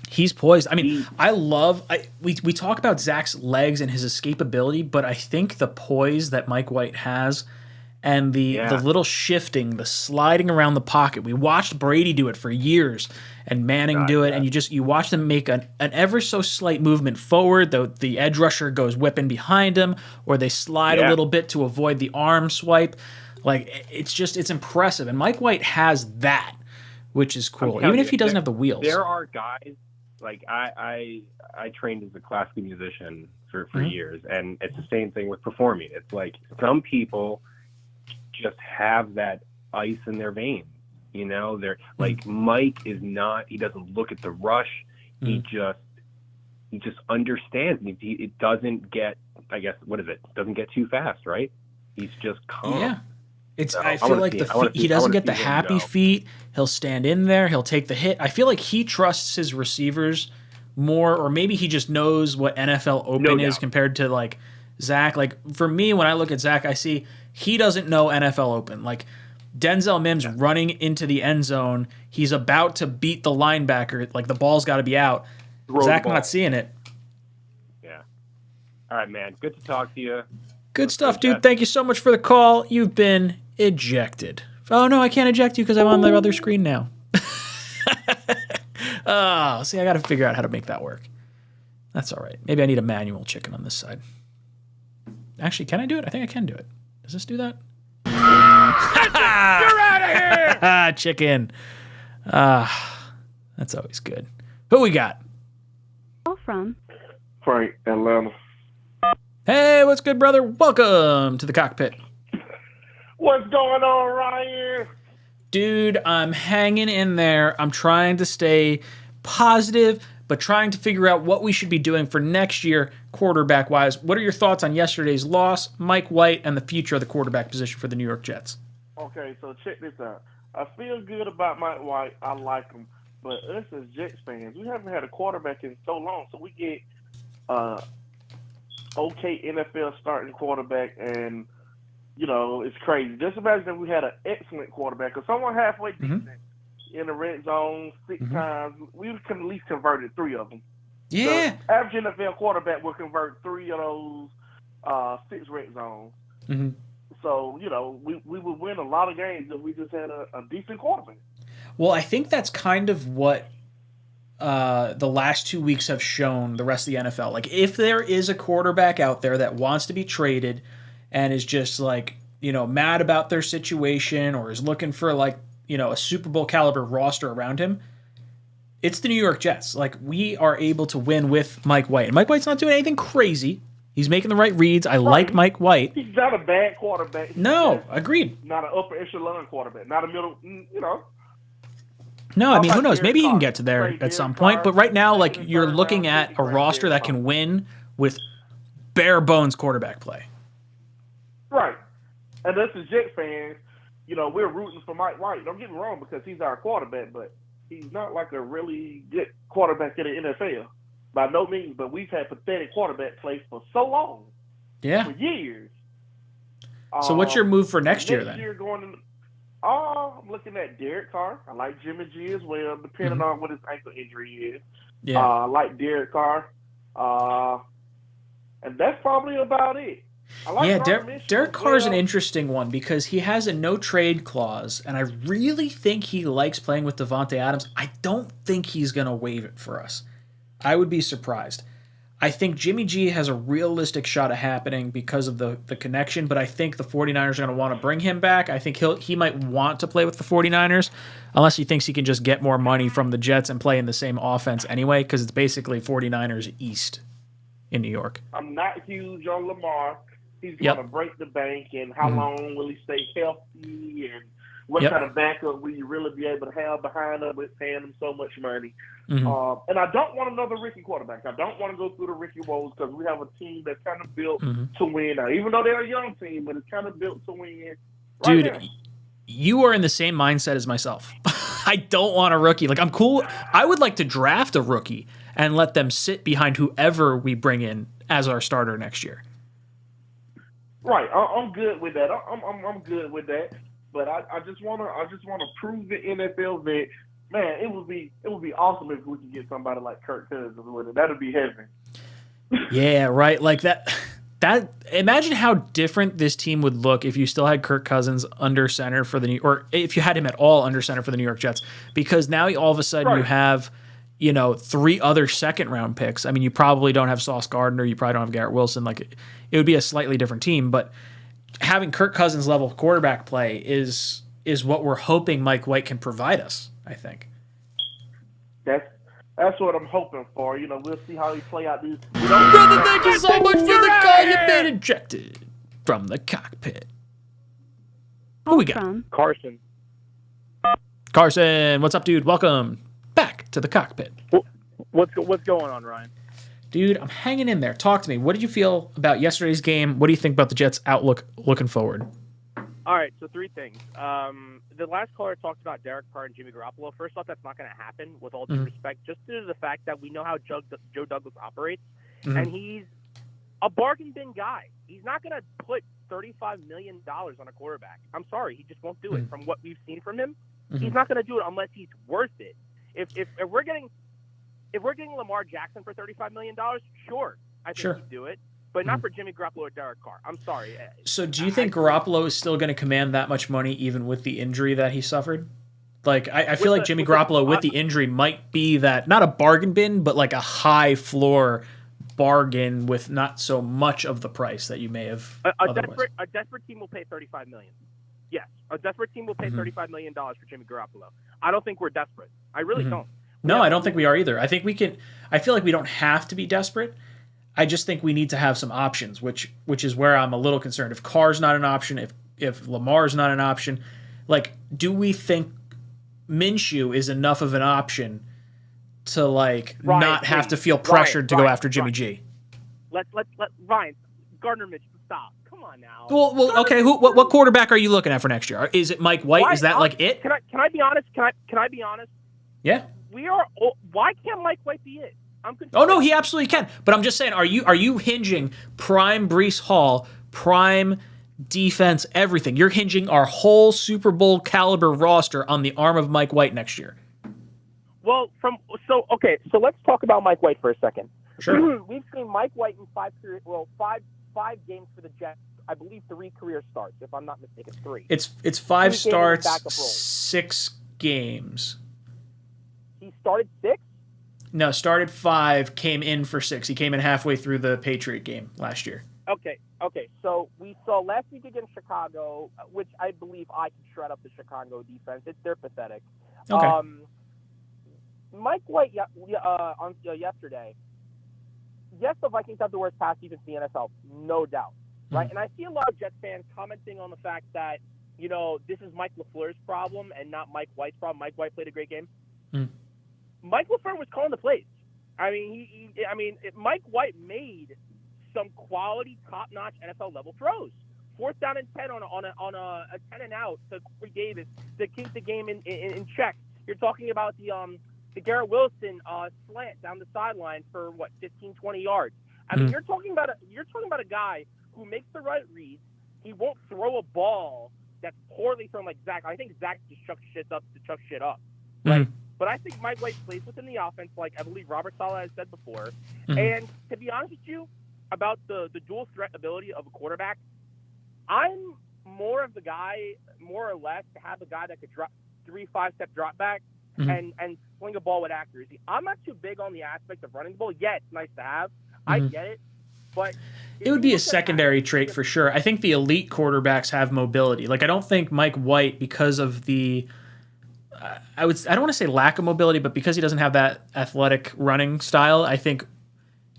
He's poised. I mean, we talk about Zach's legs and his escapability, but I think the poise that Mike White has and the little shifting, the sliding around the pocket. We watched Brady do it for years and Manning do it, and you watch them make an ever so slight movement forward, though the edge rusher goes whipping behind him, or they slide a little bit to avoid the arm swipe. Like, it's impressive. And Mike White has that, which is cool, even if he doesn't have the wheels. There are guys, like I trained as a classical musician for years, and it's the same thing with performing. It's like some people just have that ice in their veins. They're like, Mike is not, he doesn't look at the rush. He just understands. It doesn't get, I guess, doesn't get too fast, right? He's just calm. Yeah. I feel like he doesn't get the happy feet. He'll stand in there. He'll take the hit. I feel like he trusts his receivers more, or maybe he just knows what NFL Open is compared to like Zach. Like, for me, when I look at Zach, I see he doesn't know NFL Open. Like, Denzel Mims running into the end zone, he's about to beat the linebacker. Like, the ball's got to be out. Zach not seeing it. Yeah. All right, man. Good to talk to you. Good stuff, dude. Thank you so much for the call. You've been ejected. Oh, no, I can't eject you because I'm on the other screen now. Oh, see, I got to figure out how to make that work. That's all right. Maybe I need a manual chicken on this side. Actually, can I do it? I think I can do it. Does this do that? You're out of here! Chicken. That's always good. Who we got? Call from Frank, Atlanta. Hey, what's good, brother? Welcome to the cockpit. What's going on, Ryan? Dude, I'm hanging in there. I'm trying to stay positive, but trying to figure out what we should be doing for next year, quarterback-wise. What are your thoughts on yesterday's loss, Mike White, and the future of the quarterback position for the New York Jets? Okay, so check this out. I feel good about Mike White. I like him. But us as Jets fans, we haven't had a quarterback in so long. So we get okay NFL starting quarterback, and, you know, it's crazy. Just imagine if we had an excellent quarterback or someone halfway decent in the red zone 6 times. We could at least converted 3 of them. Yeah. The average NFL quarterback will convert 3 of those 6 red zones. Mm-hmm. So, you know, we would win a lot of games if we just had a decent quarterback. Well, I think that's kind of what the last 2 weeks have shown the rest of the NFL. Like, if there is a quarterback out there that wants to be traded and is just, like, you know, mad about their situation or is looking for, like, you know, a Super Bowl caliber roster around him, it's the New York Jets. Like, we are able to win with Mike White. And Mike White's not doing anything crazy. He's making the right reads. I like Mike White. He's not a bad quarterback. No, agreed. Not an upper echelon quarterback. Not a middle, you know. No, I mean, who knows? Maybe he can get to there at some point. But right now, like, you're looking at a roster that can win with bare bones quarterback play. Right. And us as Jet fans, you know, we're rooting for Mike White. Don't get me wrong, because he's our quarterback, but he's not like a really good quarterback in the NFL. By no means, but we've had pathetic quarterback play for so long. Yeah. For years. So what's your move for next year, then? Next year going in, I'm looking at Derek Carr. I like Jimmy G as well, depending on what his ankle injury is. Yeah. I like Derek Carr. And that's probably about it. I like Derek Carr's an interesting one because he has a no-trade clause, and I really think he likes playing with Devontae Adams. I don't think he's going to waive it for us. I would be surprised. I think Jimmy G has a realistic shot at happening because of the connection, but I think the 49ers are going to want to bring him back. I think he might want to play with the 49ers unless he thinks he can just get more money from the Jets and play in the same offense anyway, because it's basically 49ers East in New York. I'm not huge on Lamar. He's going to break the bank, and how long will he stay healthy, and what kind of backup will you really be able to have behind him with paying him so much money? And I don't want another rookie quarterback. I don't want to go through the rookie woes because we have a team that's kind of built to win now. Even though they're a young team, but it's kind of built to win. Dude, you are in the same mindset as myself. I don't want a rookie. Like, I'm cool. I would like to draft a rookie and let them sit behind whoever we bring in as our starter next year. Right, I'm good with that. I'm good with that. But I just wanna prove the NFL that, man, it would be awesome if we could get somebody like Kirk Cousins with it. That'd be heaven. Yeah, right. Like that. Imagine how different this team would look if you still had Kirk Cousins under center for or if you had him at all under center for the New York Jets. Because now all of a sudden you have, 3 other second-round picks. I mean, you probably don't have Sauce Gardner. You probably don't have Garrett Wilson. Like, it would be a slightly different team. But having Kirk Cousins level quarterback play is what we're hoping Mike White can provide us, I think. That's what I'm hoping for. We'll see how he play out these. Brother, thank you so much for the call. You've been ejected from the cockpit. Who we got? Carson. Carson, what's up, dude? Welcome back to the cockpit. What's going on, Ryan? Dude, I'm hanging in there. Talk to me. What did you feel about yesterday's game? What do you think about the Jets' outlook looking forward? All right, so 3 things. The last caller talked about Derek Carr and Jimmy Garoppolo. First off, that's not going to happen, with all due respect, just due to the fact that we know how Joe Douglas operates, and he's a bargain bin guy. He's not going to put $35 million on a quarterback. I'm sorry, he just won't do it. From what we've seen from him, he's not going to do it unless he's worth it. If we're getting Lamar Jackson for $35 million, sure, I think he'd do it. but not for Jimmy Garoppolo or Derek Carr. I'm sorry. So do you think Garoppolo is still going to command that much money even with the injury that he suffered? Like, I feel like Jimmy Garoppolo with the injury might be that, not a bargain bin, but like a high floor bargain with not so much of the price that you may have otherwise. A desperate team will pay $35 million. Yes, a desperate team will pay $35 million for Jimmy Garoppolo. I don't think we're desperate. I really don't. No, I don't think we are either. I think we can. I feel like we don't have to be desperate. I just think we need to have some options, which is where I'm a little concerned. If Carr's not an option, if Lamar's not an option, like, do we think Minshew is enough of an option to not have to feel pressured to go after Jimmy G? Let Ryan Gardner Minshew stop. Come on now. Well, okay. What quarterback are you looking at for next year? Is it Mike White? Is that it? Can I be honest? Can I be honest? Yeah. Why can't Mike White be it? I'm confused. Oh no, he absolutely can. But I'm just saying, are you hinging prime Breece Hall, prime defense, everything? You're hinging our whole Super Bowl caliber roster on the arm of Mike White next year. Well, so let's talk about Mike White for a second. Sure. We've seen Mike White in five games for the Jets. I believe 3 career starts, if I'm not mistaken. 3. It's 5 starts, 6 games. He started 6? No, started 5, came in for 6. He came in halfway through the Patriot game last year. Okay. So we saw last week against Chicago, which I believe I can shred up the Chicago defense. They're pathetic. Okay. Mike White yesterday. Yes, the Vikings have the worst pass defense in the NFL, no doubt, right? And I see a lot of Jets fans commenting on the fact that, this is Mike LaFleur's problem and not Mike White's problem. Mike White played a great game. Mike LaFleur was calling the plays. I mean, Mike White made some quality, top-notch NFL-level throws. 4th down and 10 on a 10 and out to Corey Davis to keep the game in check. You're talking about the Garrett Wilson slant down the sideline for 15, 20 yards. I mean, you're talking about a guy who makes the right reads. He won't throw a ball that's poorly thrown like Zach. I think Zach just chucks shit up to chuck shit up, right? But I think Mike White plays within the offense, like I believe Robert Saleh has said before. And to be honest with you, about the dual threat ability of a quarterback, I'm more of the guy, more or less, to have a guy that could drop 3-5-step drop back and sling a ball with accuracy. I'm not too big on the aspect of running the ball. Yeah, it's nice to have. I get it. But it would be a secondary trait for sure. I think the elite quarterbacks have mobility. Like, I don't think Mike White, because of the I don't want to say lack of mobility, but because he doesn't have that athletic running style, I think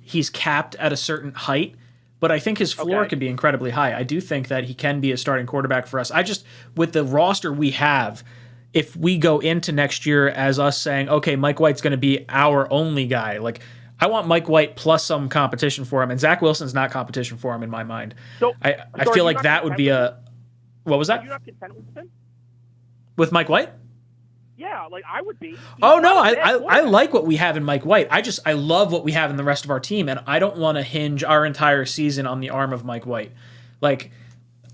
he's capped at a certain height. But I think his floor can be incredibly high. I do think that he can be a starting quarterback for us. With the roster we have, if we go into next year as us saying, okay, Mike White's going to be our only guy, like, I want Mike White plus some competition for him, and Zach Wilson's not competition for him in my mind. So I feel like that would be a... What was that? Are you not content with him? With Mike White? Yeah, like I would be. Oh no, I like what we have in Mike White. I love what we have in the rest of our team, and I don't want to hinge our entire season on the arm of Mike White. Like,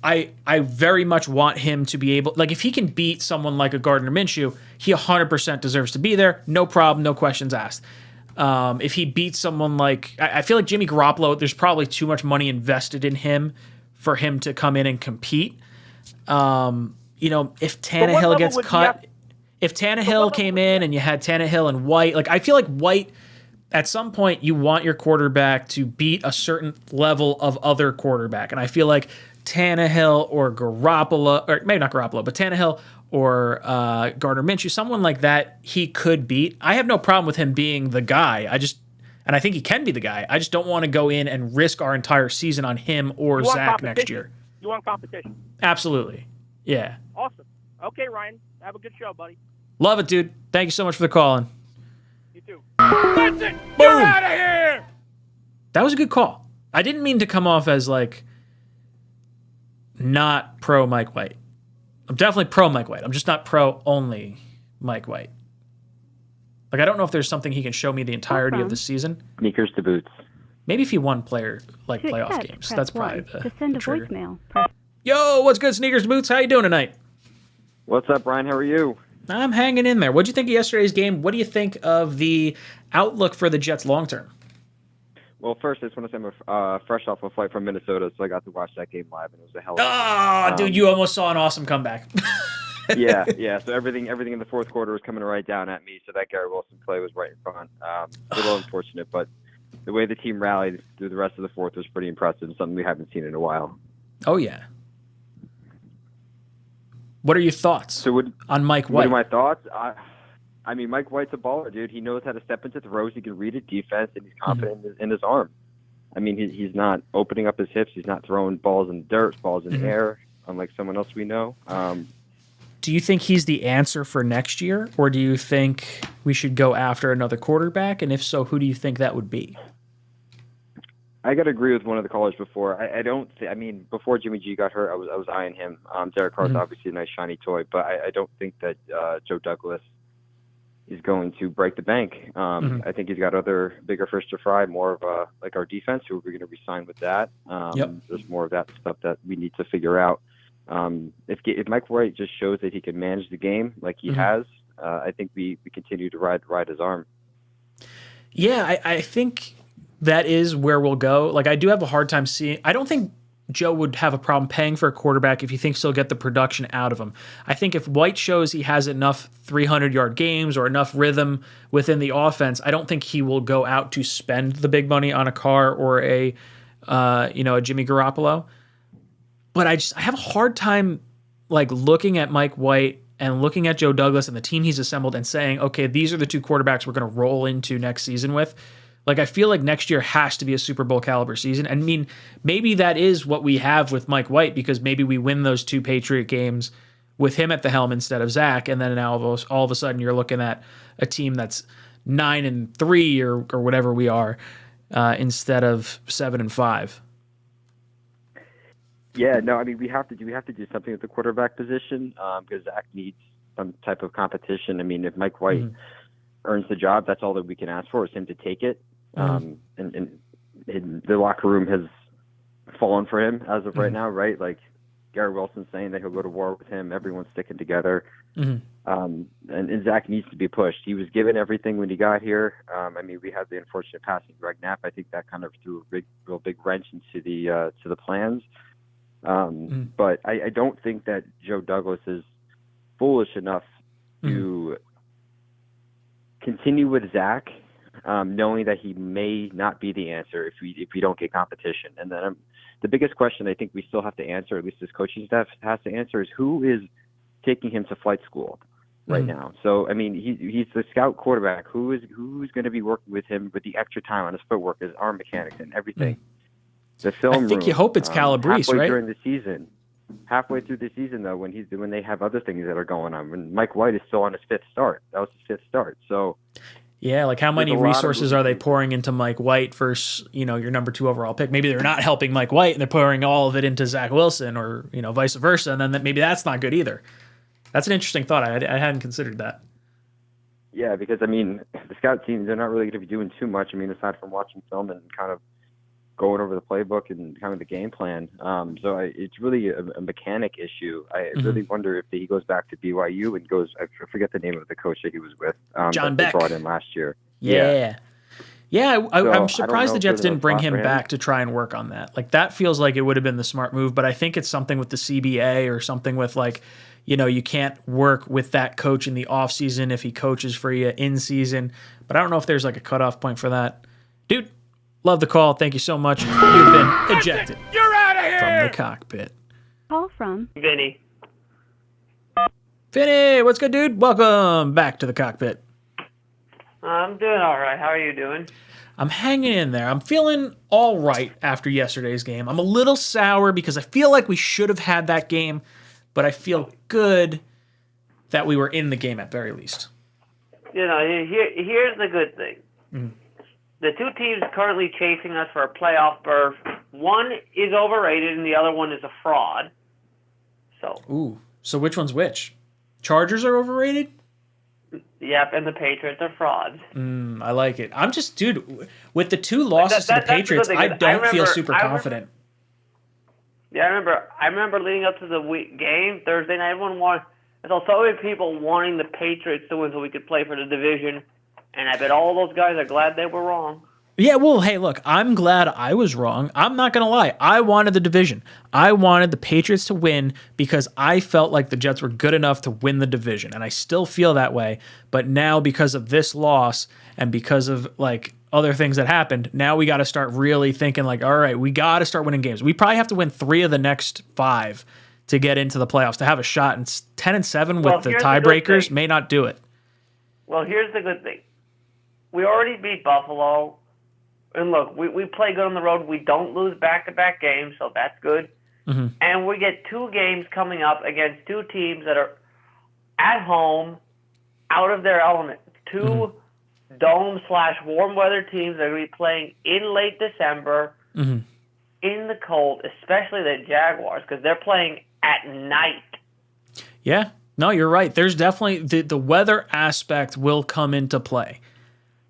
I very much want him to be able, like, if he can beat someone like a Gardner Minshew, he 100% deserves to be there. No problem, no questions asked. If he beats someone like, I feel like Jimmy Garoppolo, there's probably too much money invested in him for him to come in and compete. If Tannehill gets cut. If Tannehill came in and you had Tannehill and White, like, I feel like White, at some point, you want your quarterback to beat a certain level of other quarterback. And I feel like Tannehill or Garoppolo, or maybe not Garoppolo, but Tannehill or Gardner Minshew, someone like that, he could beat. I have no problem with him being the guy. And I think he can be the guy. I just don't want to go in and risk our entire season on him or Zach next year. You want competition? Absolutely. Yeah. Awesome. Okay, Ryan. Have a good show, buddy. Love it, dude. Thank you so much for the call-in. You too. That's it. You're out of here. That was a good call. I didn't mean to come off as, like, not pro Mike White. I'm definitely pro Mike White. I'm just not pro only Mike White. Like, I don't know if there's something he can show me the entirety of the season. Sneakers to boots. Maybe if he won playoff games. That's probably to send a trigger. voicemail. Yo, what's good, Sneakers to Boots? How you doing tonight? What's up, Brian? How are you? I'm hanging in there. What'd you think of yesterday's game? What do you think of the outlook for the Jets long term? Well, first, I just want to say I'm fresh off a flight from Minnesota, so I got to watch that game live, and it was a hell of a game. Dude, you almost saw an awesome comeback. Yeah. So everything in the fourth quarter was coming right down at me. So that Gary Wilson play was right in front. A little unfortunate, but the way the team rallied through the rest of the fourth was pretty impressive. Something we haven't seen in a while. Oh yeah. What are your thoughts on Mike White? What are my thoughts? I mean, Mike White's a baller, dude. He knows how to step into throws. He can read a defense, and he's confident in his arm. I mean, he's not opening up his hips. He's not throwing balls in the dirt, balls in the air, unlike someone else we know. Do you think he's the answer for next year, or do you think we should go after another quarterback? And if so, who do you think that would be? I got to agree with one of the callers before. I mean, before Jimmy G got hurt, I was eyeing him. Derek Carr's obviously a nice shiny toy, but I don't think that Joe Douglas is going to break the bank. I think he's got other bigger fish to fry, more of like our defense, who we're going to re-sign with that. There's more of that stuff that we need to figure out. If Mike White just shows that he can manage the game like he has, I think we continue to ride his arm. Yeah, I think that is where we'll go. Like, I do have a hard time seeing. I don't think Joe would have a problem paying for a quarterback if he thinks he'll get the production out of him. I think if White shows he has enough 300-yard games or enough rhythm within the offense, I don't think he will go out to spend the big money on a Carr or a Jimmy Garoppolo. But I have a hard time like looking at Mike White and looking at Joe Douglas and the team he's assembled and saying, okay, these are the two quarterbacks we're going to roll into next season with. Like, I feel like next year has to be a Super Bowl caliber season. I mean, maybe that is what we have with Mike White, because maybe we win those two Patriot games with him at the helm instead of Zach, and then now all of a sudden you're looking at a team that's 9-3 or whatever we are, instead of 7-5. Yeah, no, I mean, we have to do something with the quarterback position, because Zach needs some type of competition. I mean, if Mike White earns the job, that's all that we can ask for, is him to take it. And the locker room has fallen for him as of right now, right? Like, Gary Wilson's saying that he'll go to war with him. Everyone's sticking together. And Zach needs to be pushed. He was given everything when he got here. I mean, we had the unfortunate passing of Greg Knapp. I think that kind of threw a real big wrench into the plans. But I don't think that Joe Douglas is foolish enough to continue with Zach, knowing that he may not be the answer if we don't get competition. And then the biggest question I think we still have to answer, at least this coaching staff has to answer, is who is taking him to flight school right now. So, I mean, he's the scout quarterback. Who's going to be working with him with the extra time on his footwork, his arm mechanics, and everything? The film I think room, you hope it's Calabrese, right? During the season. Halfway through the season, though, when they have other things that are going on, when Mike White is still on his fifth start, that was his fifth start. So, yeah, like how many resources are they pouring into Mike White versus your number 2 overall pick? Maybe they're not helping Mike White and they're pouring all of it into Zach Wilson, or vice versa, and then maybe that's not good either. That's an interesting thought. I hadn't considered that. Yeah, because I mean, the scout team, they're not really going to be doing too much. I mean, aside from watching film and kind of going over the playbook and kind of the game plan. So it's really a mechanic issue. I really wonder if he goes back to BYU and goes, I forget the name of the coach that he was with. John Beck. They brought in last year. Yeah. I'm surprised the Jets didn't bring him for him back to try and work on that. Like, that feels like it would have been the smart move, but I think it's something with the CBA or something with like, you can't work with that coach in the off season if he coaches for you in season. But I don't know if there's like a cutoff point for that. Dude, love the call. Thank you so much. You've been ejected. You're out of here! From the cockpit. Call from Vinny. Vinny, what's good, dude? Welcome back to the cockpit. I'm doing all right. How are you doing? I'm hanging in there. I'm feeling all right after yesterday's game. I'm a little sour because I feel like we should have had that game, but I feel good that we were in the game at very least. Here's the good thing. The two teams currently chasing us for a playoff berth, one is overrated and the other one is a fraud. So which one's which? Chargers are overrated? Yep, and the Patriots are frauds. I like it. I'm just, dude, with the two losses to the Patriots, I don't feel super confident. I remember leading up to the game Thursday night, I saw so many people wanting the Patriots to win so we could play for the division, and I bet all those guys are glad they were wrong. Yeah, well, hey, look, I'm glad I was wrong. I'm not going to lie. I wanted the division. I wanted the Patriots to win because I felt like the Jets were good enough to win the division, and I still feel that way. But now because of this loss and because of like other things that happened, now we got to start really thinking like, all right, we got to start winning games. We probably have to win 3 of the next 5 to get into the playoffs to have a shot. And 10-7 Well, with the here's the good tiebreakers thing. may not do it. Well, here's the good thing. We already beat Buffalo. And look, we play good on the road. We don't lose back-to-back games, so that's good. Mm-hmm. And we get 2 games coming up against 2 teams that are at home, out of their element. 2 dome/warm weather teams that are going to be playing in late December Mm-hmm. in the cold, especially the Jaguars, because they're playing at night. Yeah, no, you're right. There's definitely the weather aspect will come into play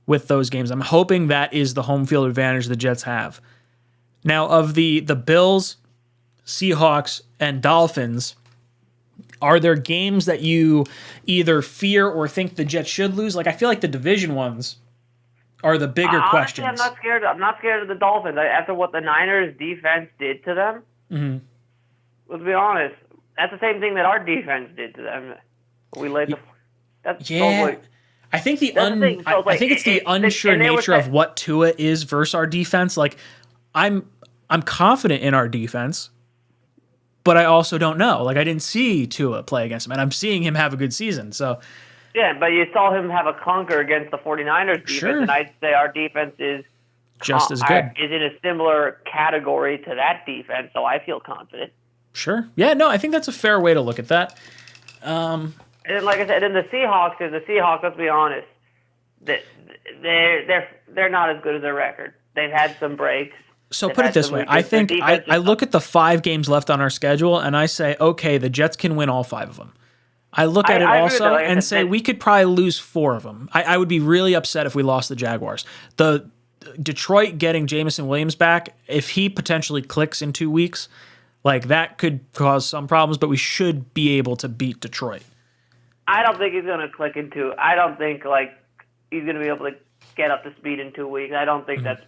with those games. I'm hoping that is the home field advantage the Jets have. Now, of the Bills, Seahawks, and Dolphins, are there games that you either fear or think the Jets should lose? Like, I feel like the division ones are the bigger Honestly, questions. I'm not scared. I'm not scared of the Dolphins. After what the Niners defense did to them, Mm-hmm. let's be honest, that's the same thing that our defense did to them. We laid the. That's so Yeah. like, I think the that's the thing. So, I think it's the unsure and they were nature of what Tua is versus our defense. Like, I'm confident in our defense, but I also don't know. Like, I didn't see Tua play against him, and I'm seeing him have a good season. So, yeah, but you saw him have a clunker against the 49ers defense, Sure. and I'd say our defense is just as good. is in a similar category to that defense, so I feel confident. Sure. Yeah, no, I think that's a fair way to look at that. And like I said, in the Seahawks, let's be honest, they're not as good as their record. They've had some breaks. So They've put it had this some way. weakness. I Their think defense I is- look at the 5 games left on our schedule, and I say, okay, the Jets can win all 5 of them. I look at it I agree with also that. Like I and said, say we could probably lose 4 of them. I would be really upset if we lost the Jaguars. The Detroit getting Jamison Williams back, if he potentially clicks in 2 weeks, like that could cause some problems, but we should be able to beat Detroit. I don't think he's going to click into. I don't think like he's going to be able to get up to speed in 2 weeks. I don't think that's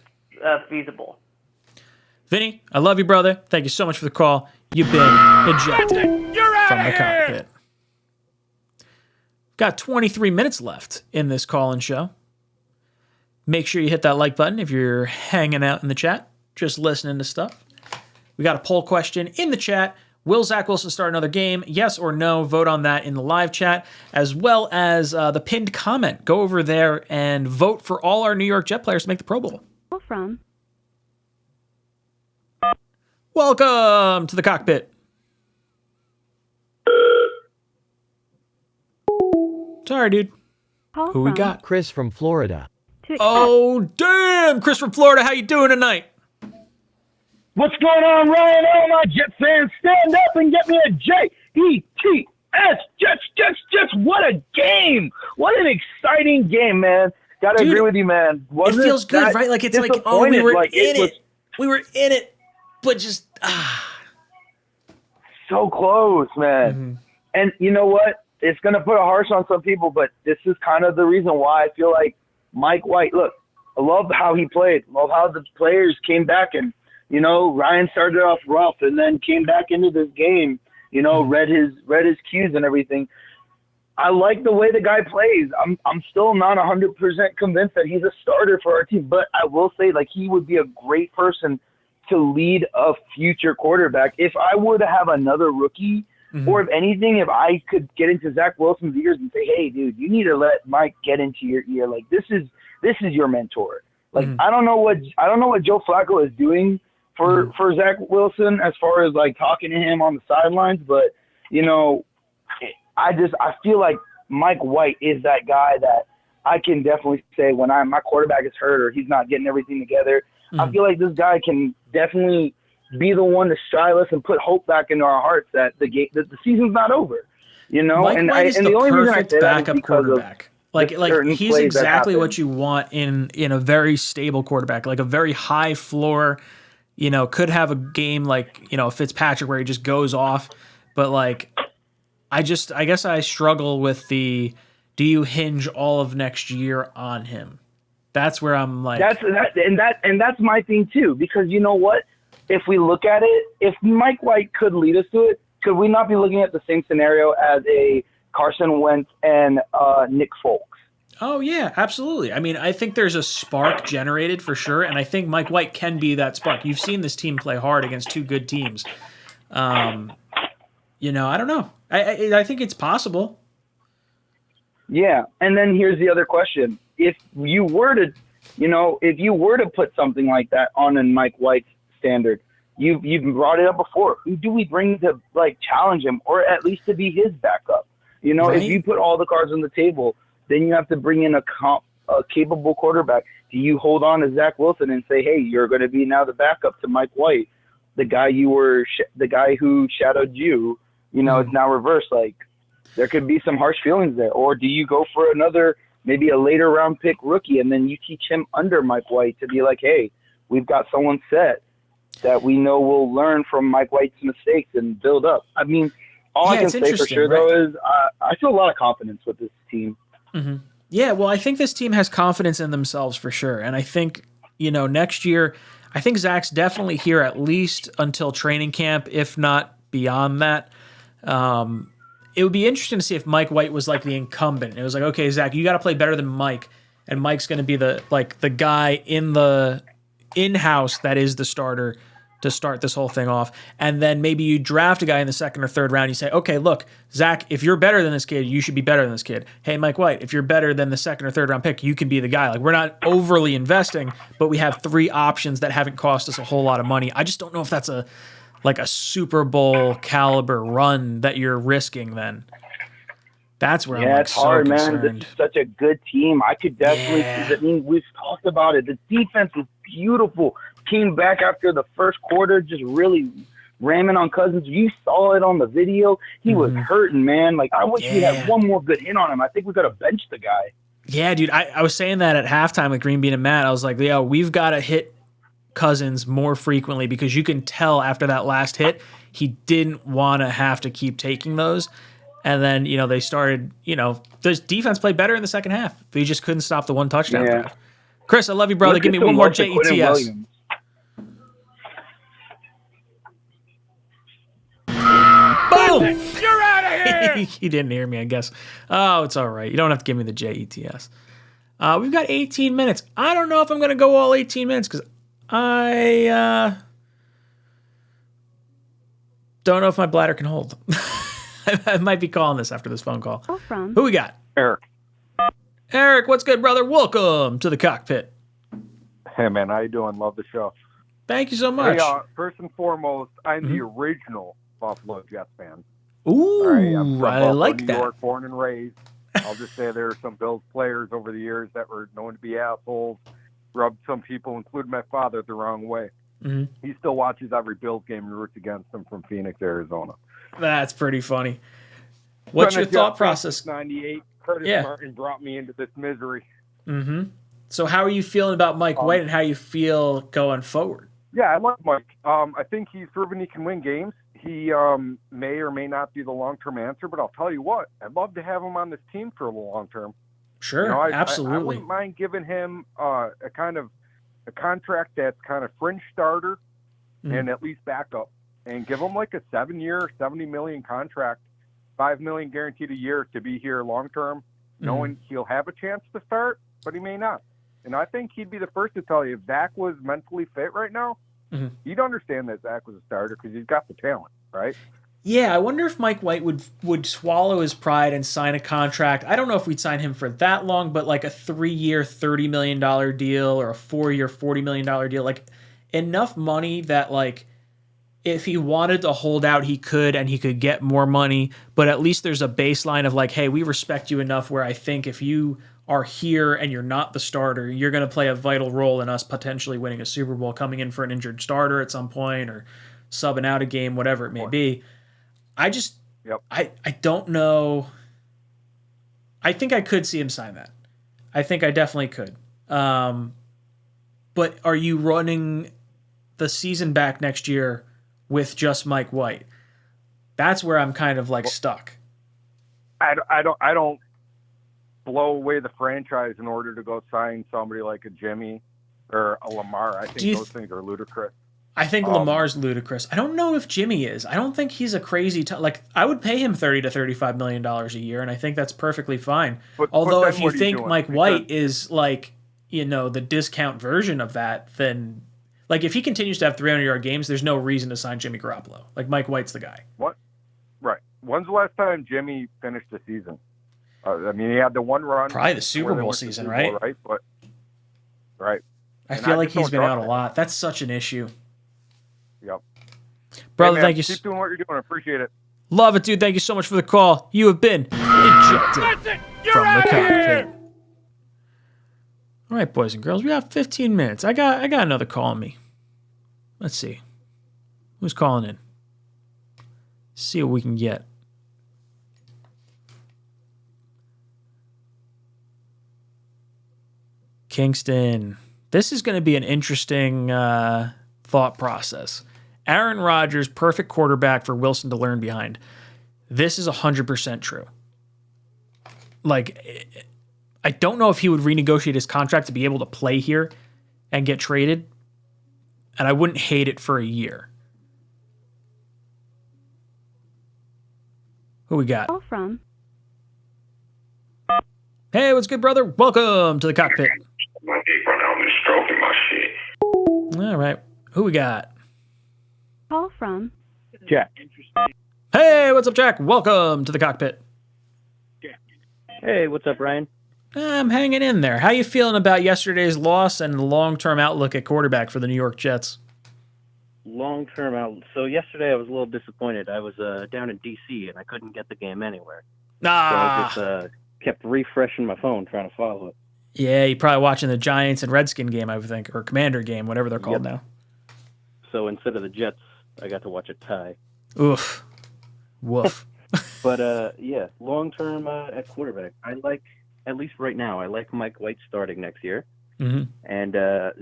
feasible. Vinny, I love you, brother. Thank you so much for the call. You've been ejected from the cockpit. Got 23 minutes left in this call-in show. Make sure you hit that like button if you're hanging out in the chat, just listening to stuff. We got a poll question in the chat. Will Zach Wilson start another game? Yes or no? Vote on that in the live chat, as well as the pinned comment. Go over there and vote for all our New York Jet players to make the Pro Bowl. From Welcome to the cockpit. Sorry, dude. Who we got? Chris from Florida. Oh, damn! Chris from Florida, how you doing tonight? What's going on, Ryan? All my Jet fans, stand up and get me a J-E-T-S. Jets. What a game. What an exciting game, man. Gotta agree with you, man. It feels good, right? Like, it's like, oh, we were in it. We were in it, but just, so close, man. Mm-hmm. And you know what? It's going to put a harsh on some people, but this is kind of the reason why I feel like Mike White, look, I love how he played. Love how the players came back and, you know, Ryan started off rough and then came back into this game, you know, read his cues and everything. I like the way the guy plays. I'm still not 100% convinced that he's a starter for our team, but I will say, like, he would be a great person to lead a future quarterback. If I were to have another rookie, or if anything, if I could get into Zach Wilson's ears and say, hey, dude, you need to let Mike get into your ear. Like, this is your mentor. Like, I don't know what Joe Flacco is doing for Zach Wilson as far as like talking to him on the sidelines, but you know, I feel like Mike White is that guy that I can definitely say when my quarterback is hurt or he's not getting everything together. I feel like this guy can definitely be the one to strive us and put hope back into our hearts that the season's not over. You know, Mike White is the only reason I perfect say that is backup because of quarterback. Like he's exactly what you want in a very stable quarterback, like a very high floor. You know, could have a game like, you know, Fitzpatrick where he just goes off, but like, I guess I struggle with do you hinge all of next year on him? That's where I'm like, that's my thing too. Because you know what? If we look at it, if Mike White could lead us to it, could we not be looking at the same scenario as a Carson Wentz and Nick Foles? oh yeah, absolutely. I mean, I think there's a spark generated for sure, and I think Mike White can be that spark. You've seen this team play hard against two good teams. You know, I don't know. I think it's possible. Yeah, and then here's the other question: if you were to put something like that on in Mike White's standard, you've brought it up before. Who do we bring to like challenge him, or at least to be his backup? You know, Right. if you put all the cards on the table, then you have to bring in a capable quarterback. Do you hold on to Zach Wilson and say, "Hey, you're going to be now the backup to Mike White, the guy the guy who shadowed you"? You know, it's now reversed. Like, there could be some harsh feelings there. Or do you go for another, maybe a later round pick rookie, and then you teach him under Mike White to be like, "Hey, we've got someone set that we know will learn from Mike White's mistakes and build up." I mean, all I can say for sure, though, is I feel a lot of confidence with this team. Mm-hmm. Yeah, well, I think this team has confidence in themselves for sure. And I think, you know, next year, I think Zach's definitely here at least until training camp, if not beyond that. It would be interesting to see if Mike White was like the incumbent. It was like, okay, Zach, you got to play better than Mike. And Mike's going to be the guy in-house that is the starter to start this whole thing off. And then maybe you draft a guy in the second or third round. You say, okay, look, Zach, if you're better than this kid, you should be better than this kid. Hey, Mike White, if you're better than the second or third round pick, you can be the guy. Like, we're not overly investing, but we have three options that haven't cost us a whole lot of money. I just don't know if that's a Super Bowl caliber run that you're risking then. That's where I'm like, it's hard, so man. concerned. This is such a good team. I could definitely see. I mean, we've talked about it. The defense was beautiful. Came back after the first quarter, just really ramming on Cousins. You saw it on the video. He was hurting, man. Like, I wish we had one more good hit on him. I think we got to bench the guy. Yeah, dude. I was saying that at halftime with Green Bean and Matt. I was like, yeah, we've got to hit Cousins more frequently because you can tell after that last hit, he didn't want to have to keep taking those. And then, you know, they started, you know, the defense played better in the second half. They just couldn't stop the one touchdown drive. Chris, I love you, brother. Give me one more JETS. Boom! You're out of here! He didn't hear me, I guess. Oh, it's all right. You don't have to give me the JETS. We've got 18 minutes. I don't know if I'm going to go all 18 minutes because I don't know if my bladder can hold. I might be calling this after this phone call. Who we got? Eric. Eric, what's good, brother? Welcome to the cockpit. Hey, man. How you doing? Love the show. Thank you so much. Hey, first and foremost, I'm the original Buffalo Jets fan. Ooh, All right, I'm from I Buffalo, like New that. York, born and raised. I'll just say there are some Bills players over the years that were known to be assholes, rubbed some people, including my father, the wrong way. Mm-hmm. He still watches every Bills game and roots against them from Phoenix, Arizona. That's pretty funny. What's your thought process? 98, Curtis Martin brought me into this misery. Mm-hmm. So how are you feeling about Mike White and how you feel going forward? Yeah, I like Mike. I think he's proven he can win games. He may or may not be the long-term answer, but I'll tell you what, I'd love to have him on this team for the long term. Sure, You know, absolutely. I wouldn't mind giving him a contract that's kind of fringe starter and at least backup, and give him like a 7-year, $70 million contract, $5 million guaranteed a year to be here long term, knowing he'll have a chance to start, but he may not. And I think he'd be the first to tell you if Zach was mentally fit right now, he'd understand that Zach was a starter because he's got the talent, right? Yeah, I wonder if Mike White would swallow his pride and sign a contract. I don't know if we'd sign him for that long, but like a 3-year, $30 million deal or a 4-year, $40 million deal, like enough money that like if he wanted to hold out, he could, and he could get more money, but at least there's a baseline of like, hey, we respect you enough where I think if you are here and you're not the starter, you're going to play a vital role in us potentially winning a Super Bowl, coming in for an injured starter at some point or subbing out a game, whatever it may be. I just, I don't know. I think I could see him sign that. I think I definitely could. But are you running the season back next year with just Mike White? That's where I'm kind of like stuck. I don't blow away the franchise in order to go sign somebody like a Jimmy or a Lamar. I think those things are ludicrous. I think Lamar's ludicrous. I don't know if Jimmy is. I don't think he's a crazy like I would pay him $30 to $35 million a year, and I think that's perfectly fine. Although if you think Mike White is like, you know, the discount version of that, then like if he continues to have 300-yard games, there's no reason to sign Jimmy Garoppolo. Like Mike White's the guy. What? Right. When's the last time Jimmy finished the season? I mean, he had the one run. Probably the Super Bowl season, right? Right. But right. I feel like he's been out a lot. That's such an issue. Yep. Brother, hey, man, thank you. Keep doing what you're doing. I appreciate it. Love it, dude. Thank you so much for the call. You have been ejected from the cockpit. All right, boys and girls, we have 15 minutes. I got another call on me. Let's see. Who's calling in? See what we can get. Kingston. This is going to be an interesting thought process. Aaron Rodgers, perfect quarterback for Wilson to learn behind. This is 100% true. Like, I don't know if he would renegotiate his contract to be able to play here and get traded, and I wouldn't hate it for a year. Who we got? Call from. Hey, what's good, brother? Welcome to the cockpit. My dick run out and stroking my shit. All right. Who we got? Call from. Jack. Hey, what's up, Jack? Welcome to the cockpit. Hey, what's up, Ryan? I'm hanging in there. How you feeling about yesterday's loss and the long-term outlook at quarterback for the New York Jets? Long-term out. So yesterday I was a little disappointed. I was down in D.C. and I couldn't get the game anywhere. So I just kept refreshing my phone trying to follow it. Yeah, you're probably watching the Giants and Redskin game, I would think, or Commander game, whatever they're called now. So instead of the Jets, I got to watch a tie. Oof. Woof. But, yeah, long-term at quarterback. I like, at least right now, I like Mike White starting next year. Mm-hmm. And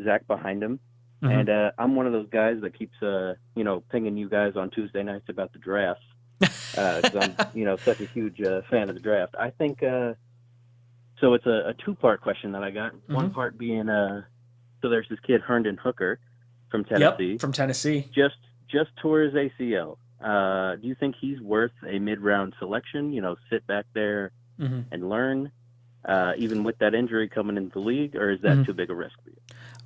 Zach behind him. Mm-hmm. And I'm one of those guys that keeps, pinging you guys on Tuesday nights about the draft. Because I'm, such a huge fan of the draft. I think, so it's a two-part question that I got. Mm-hmm. One part being, so there's this kid, Herndon Hooker from Tennessee. Yep, from Tennessee. Just tore his ACL. Do you think he's worth a mid-round selection? Sit back there and learn, even with that injury coming into the league, or is that too big a risk for you?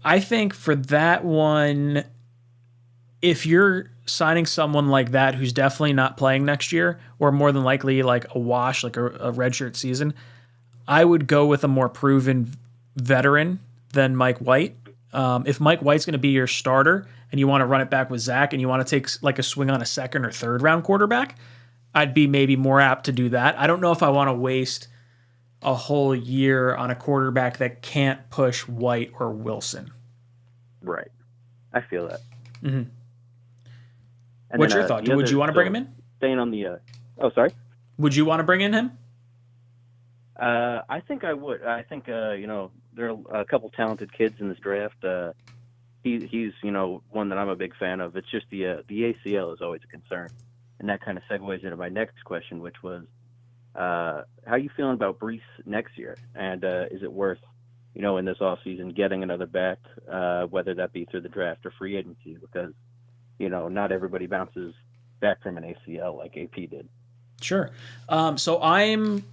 I think for that one, if you're signing someone like that who's definitely not playing next year, or more than likely like a wash, like a redshirt season, I would go with a more proven veteran than Mike White. If Mike White's going to be your starter and you want to run it back with Zach and you want to take like a swing on a second or third round quarterback, I'd be maybe more apt to do that. I don't know if I want to waste a whole year on a quarterback that can't push White or Wilson. Right. I feel that. Mm-hmm. What's your thought? Would you want to bring him in? Staying on the, sorry? Would you want to bring in him? I think I would. I think, there are a couple talented kids in this draft. He's one that I'm a big fan of. It's just the ACL is always a concern. And that kind of segues into my next question, which was, how are you feeling about Brees next year? And is it worth, in this offseason getting another back, whether that be through the draft or free agency? Because, not everybody bounces back from an ACL like AP did. Sure. So I'm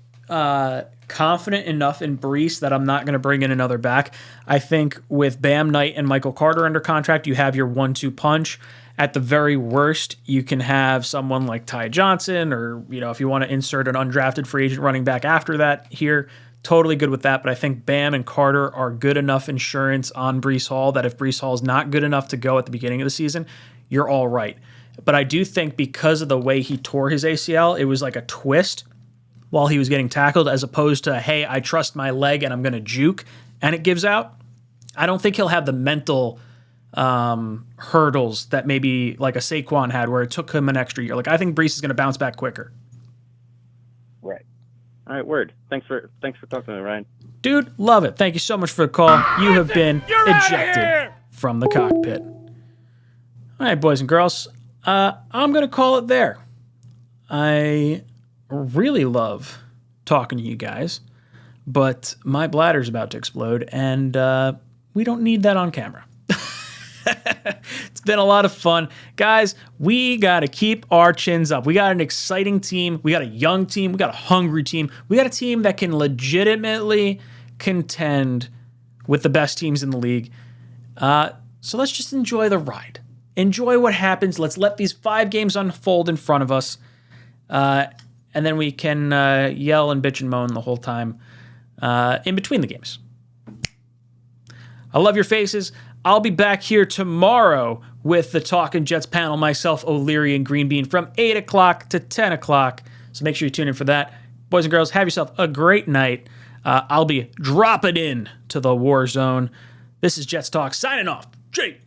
confident enough in Brees that I'm not going to bring in another back. I think with Bam Knight and Michael Carter under contract, you have your 1-2 punch. At the very worst, you can have someone like Ty Johnson, or if you want to insert an undrafted free agent running back after that here, totally good with that. But I think Bam and Carter are good enough insurance on Brees Hall that if Brees Hall is not good enough to go at the beginning of the season, you're all right. But I do think because of the way he tore his ACL, it was like a twist while he was getting tackled, as opposed to, hey, I trust my leg and I'm going to juke, and it gives out. I don't think he'll have the mental hurdles that maybe like a Saquon had, where it took him an extra year. Like, I think Brees is going to bounce back quicker. Right. All right, word. Thanks for talking to me, Ryan. Dude, love it. Thank you so much for the call. You have been ejected from the cockpit. All right, boys and girls. I'm going to call it there. I really love talking to you guys. but my bladder's about to explode, and we don't need that on camera. It's been a lot of fun. Guys, we got to keep our chins up. We got an exciting team. We got a young team. We got a hungry team. We got a team that can legitimately contend with the best teams in the league. So let's just enjoy the ride. Enjoy what happens. Let's let these 5 games unfold in front of us. And then we can yell and bitch and moan the whole time in between the games. I love your faces. I'll be back here tomorrow with the Talkin' Jets panel, myself, O'Leary, and Greenbean from 8 o'clock to 10 o'clock. So make sure you tune in for that. Boys and girls, have yourself a great night. I'll be dropping in to the war zone. This is Jets Talk signing off. Jets.